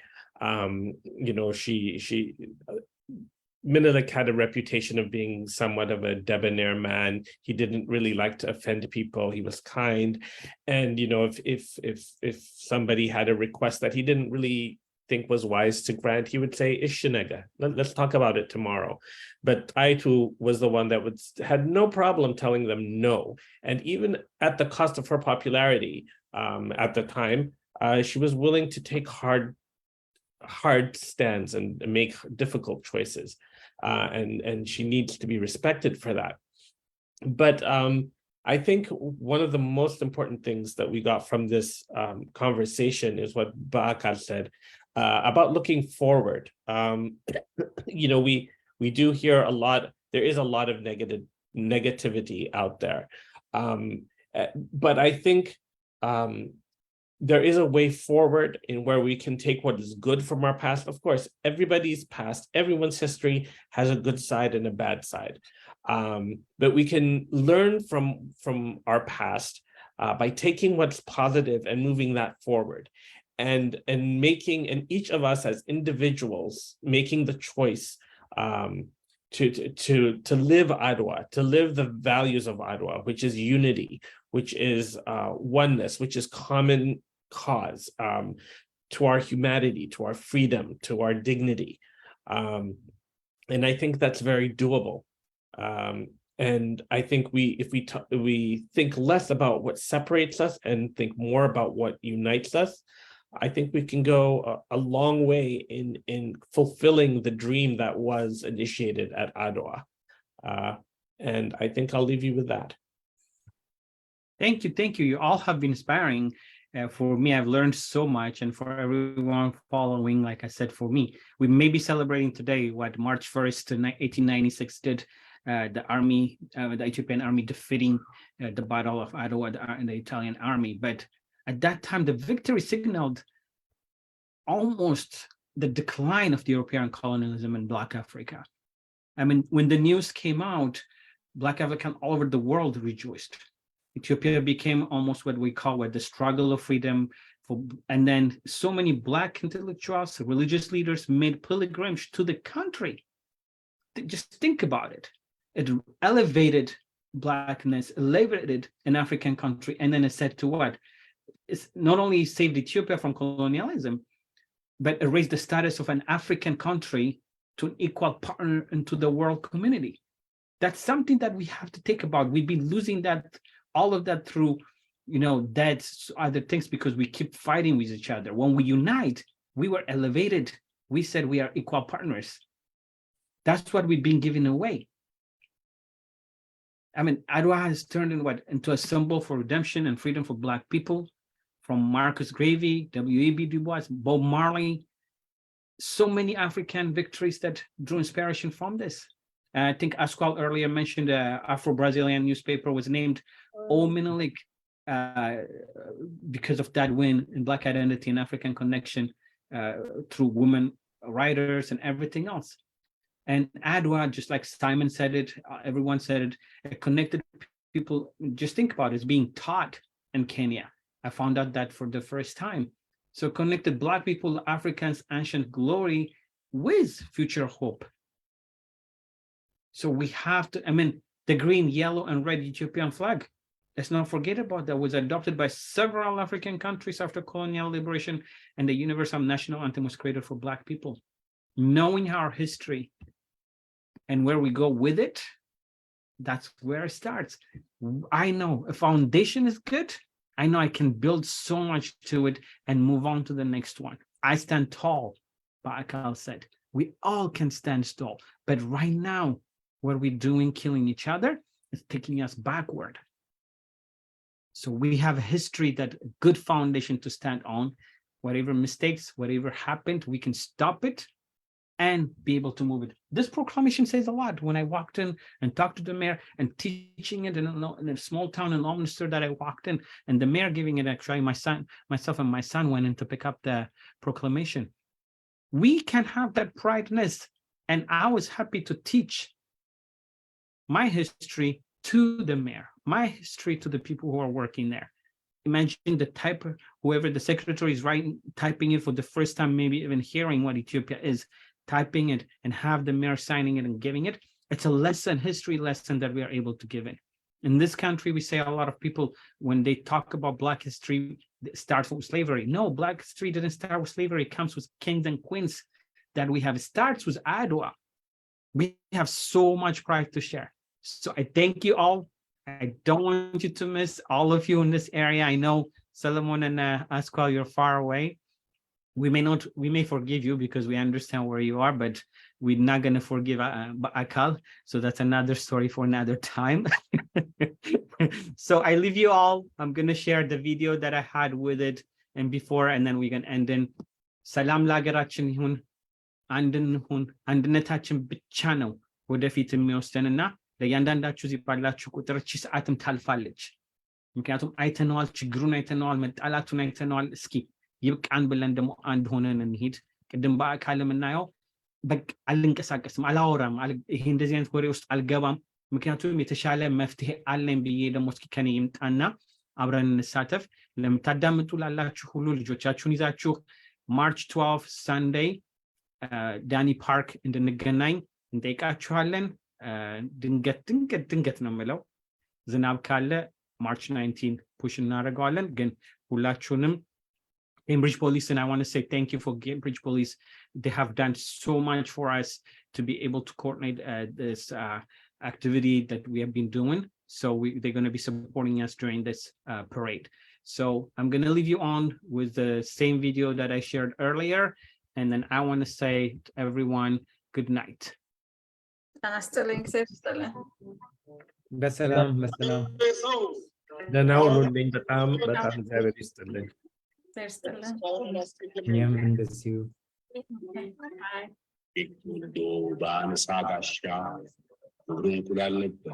Menelik had a reputation of being somewhat of a debonair man. He didn't really like to offend people. He was kind, and if somebody had a request that he didn't really think was wise to grant, he would say, Ishinega, let's talk about it tomorrow. But Daitu was the one that had no problem telling them no. And even at the cost of her popularity at the time, she was willing to take hard stands and make difficult choices. And she needs to be respected for that. But I think one of the most important things that we got from this conversation is what Baakar said about looking forward. We do hear a lot. There is a lot of negativity out there, but I think there is a way forward in where we can take what is good from our past. Of course, everybody's past, everyone's history has a good side and a bad side. But we can learn from our past by taking what's positive and moving that forward, and each of us as individuals making the choice to live Adwa, to live the values of Adwa, which is unity, which is oneness, which is common cause, to our humanity, to our freedom, to our dignity. And I think that's very doable. And I think if we think less about what separates us and think more about what unites us, I think we can go a long way in fulfilling the dream that was initiated at Adwa. And I think I'll leave you with that. Thank you. Thank you. You all have been inspiring. For me, I've learned so much, and for everyone following, like I said, for me, we may be celebrating today what March 1st, 1896 did, the army, the Ethiopian army defeating the Battle of Adwa and the Italian army. But at that time, the victory signaled almost the decline of the European colonialism in Black Africa. I mean, when the news came out, Black Africans all over the world rejoiced. Ethiopia became almost what we call the struggle of freedom. And then so many Black intellectuals, religious leaders made pilgrims to the country. Just think about it. It elevated Blackness, elevated an African country, and then it said to what? It's not only saved Ethiopia from colonialism, but it raised the status of an African country to an equal partner into the world community. That's something that we have to think about. We've been losing that, all of that through, that's other things because we keep fighting with each other. When we unite, we were elevated. We said we are equal partners. That's what we've been giving away. I mean, Adwa has turned into a symbol for redemption and freedom for Black people, from Marcus Garvey, W.E.B. Du Bois, Bob Marley, so many African victories that drew inspiration from this. I think Asqual earlier mentioned the Afro-Brazilian newspaper was named O Menelik because of that win in Black identity and African connection through women writers and everything else. And Adwa, just like Simon said it, everyone said it, it connected people. Just think about it, it's being taught in Kenya. I found out that for the first time. So connected Black people, Africans, ancient glory with future hope. So we have to, the green, yellow, and red Ethiopian flag, let's not forget about that, was adopted by several African countries after colonial liberation, and the universal national anthem was created for Black people. Knowing our history and where we go with it, that's where it starts. I know a foundation is good. I know I can build so much to it and move on to the next one. I stand tall, Baakal said. We all can stand tall. But right now, what we're doing, killing each other, is taking us backward. So we have a history, that a good foundation to stand on. Whatever mistakes, whatever happened, we can stop it and be able to move it. This proclamation says a lot. When I walked in and talked to the mayor and teaching it in a small town in Ulster that I walked in, and the mayor giving it, actually, myself and my son went in to pick up the proclamation. We can have that prideness. And I was happy to teach my history to the mayor, my history to the people who are working there. Imagine the typer, whoever the secretary is writing, typing it for the first time, maybe even hearing what Ethiopia is, typing it and have the mayor signing it and giving it. It's a lesson, history lesson that we are able to give it. In this country, we say a lot of people, when they talk about Black history, it starts with slavery. No, Black history didn't start with slavery. It comes with kings and queens that we have. It starts with Adwa. We have so much pride to share. So I thank you all. I don't want you to miss all of you in this area. I know Solomon and Asqual, you're far away. We may forgive you because we understand where you are, but we're not going to forgive Akal. So that's another story for another time. So I leave you all. I'm going to share the video that I had with it and before, and then we can end in Salam lageraችን ይሁን አንድነታችን ብቻ ነው ወደፊት የሚወስደንና ለእያንዳንዳችሁ እዚህ ባላችሁ ቁጥር እቺ ሰዓትም ታልፋለች። ምክንያቱም አይተነዋል፣ ችግሩን አይተነዋል፣ መጣላቱን አይተነዋል። እስኪ ይብቃን ብለን ደግሞ አንድ ሆነን እንሂድ። ቅድም በአካል የምናየው በቃ አልንቀሳቀስም፣ አላወራም፣ ይሄ እንደዚህ አይነት ወሬ ውስጥ አልገባም፣ ምክንያቱም የተሻለ መፍትሄ አለኝ ብዬ ደግሞ እስኪ ከኔ ይምጣና አብረን እንሳተፍ። ለምታዳምጡ ላላችሁ ሁሉ ልጆቻችሁን ይዛችሁ ማርች 12 ሳንዴይ ዳኒ ፓርክ እንድንገናኝ እንጠይቃችኋለን። ድንገት ነው የምለው፣ ዝናብ ካለ ማርች 19 ፑሽ እናደርገዋለን። ግን ሁላችሁንም Cambridge Police, and I want to say thank you for Cambridge Police. They have done so much for us to be able to coordinate this activity that we have been doing. So they're going to be supporting us during this parade. So I'm going to leave you on with the same video that I shared earlier. And then I want to say to everyone, good night. በሰላም ደህና ሁኑልኝ። በጣም እግዚአብሔር ይስጥልኝ። እኛም እንደዚሁ ወልዶ በአነሳ ጋሻ ክብሩን ኩላለበት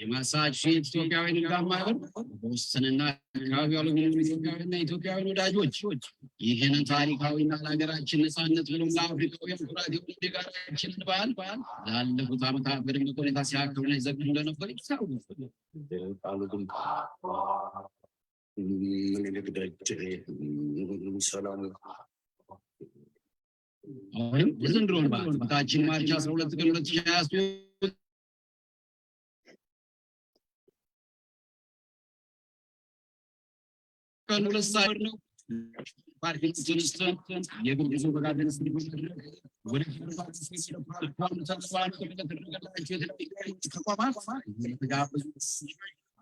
የማሳጅ ኢትዮጵያውያን እንዳማይሆን በውስንና በአካባቢ ያሉ ኢትዮጵያውያንና ኢትዮጵያውያን ወዳጆች ይህንን ታሪካዊና ለሀገራችን ነፃነት ብሎም ለአፍሪካውያን ኩራት የሆነ የጋራችንን በዓል ላለፉት ዓመታት በድምቅ ሁኔታ ሲያከብሩ ይዘክሩ እንደነበር ይታወቃል። አሁንም የዘንድሮውን በዓል ጥምቀታችን ማርች 12 ቀን 2023 ቀን 2 ሰዓት ነው። ፓርኪንግ ቱሪስትን የጉዞ በጋደን ሲሆን ወደ ተቋማት የተጋበዙ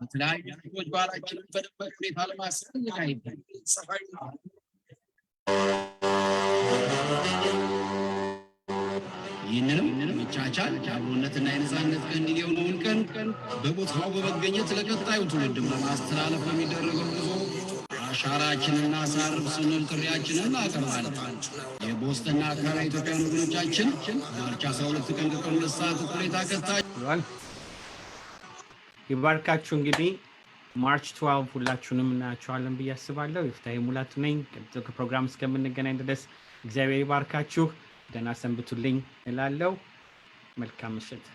በተለያዩ ሰዎች ባህላችንን በደንብ ሁኔታ ለማሰብ ይካሄዳል። ይህንንም መቻቻል አብሮነትና የነፃነት ቀን የሆነውን ቀን በቦታው በመገኘት ለቀጣዩ ትውልድም ለማስተላለፍ በሚደረገው ጉዞ አሻራችንን እናሳርፍ ስንል ጥሪያችንን እናቀርባለን። የቦስተንና አካባቢ ኢትዮጵያውያን ወገኖቻችን ማርች 12 ቀን ከቀኑ 2 ሰዓት ሁኔታ ከታች ይባርካችሁ። እንግዲህ ማርች 12 ሁላችሁንም እናያችኋለን ብዬ አስባለሁ። ይፍታሄ ሙላቱ ነኝ። ከፕሮግራም እስከምንገናኝ ድረስ እግዚአብሔር ይባርካችሁ። ደህና ሰንብቱልኝ እላለሁ። መልካም ምሽት።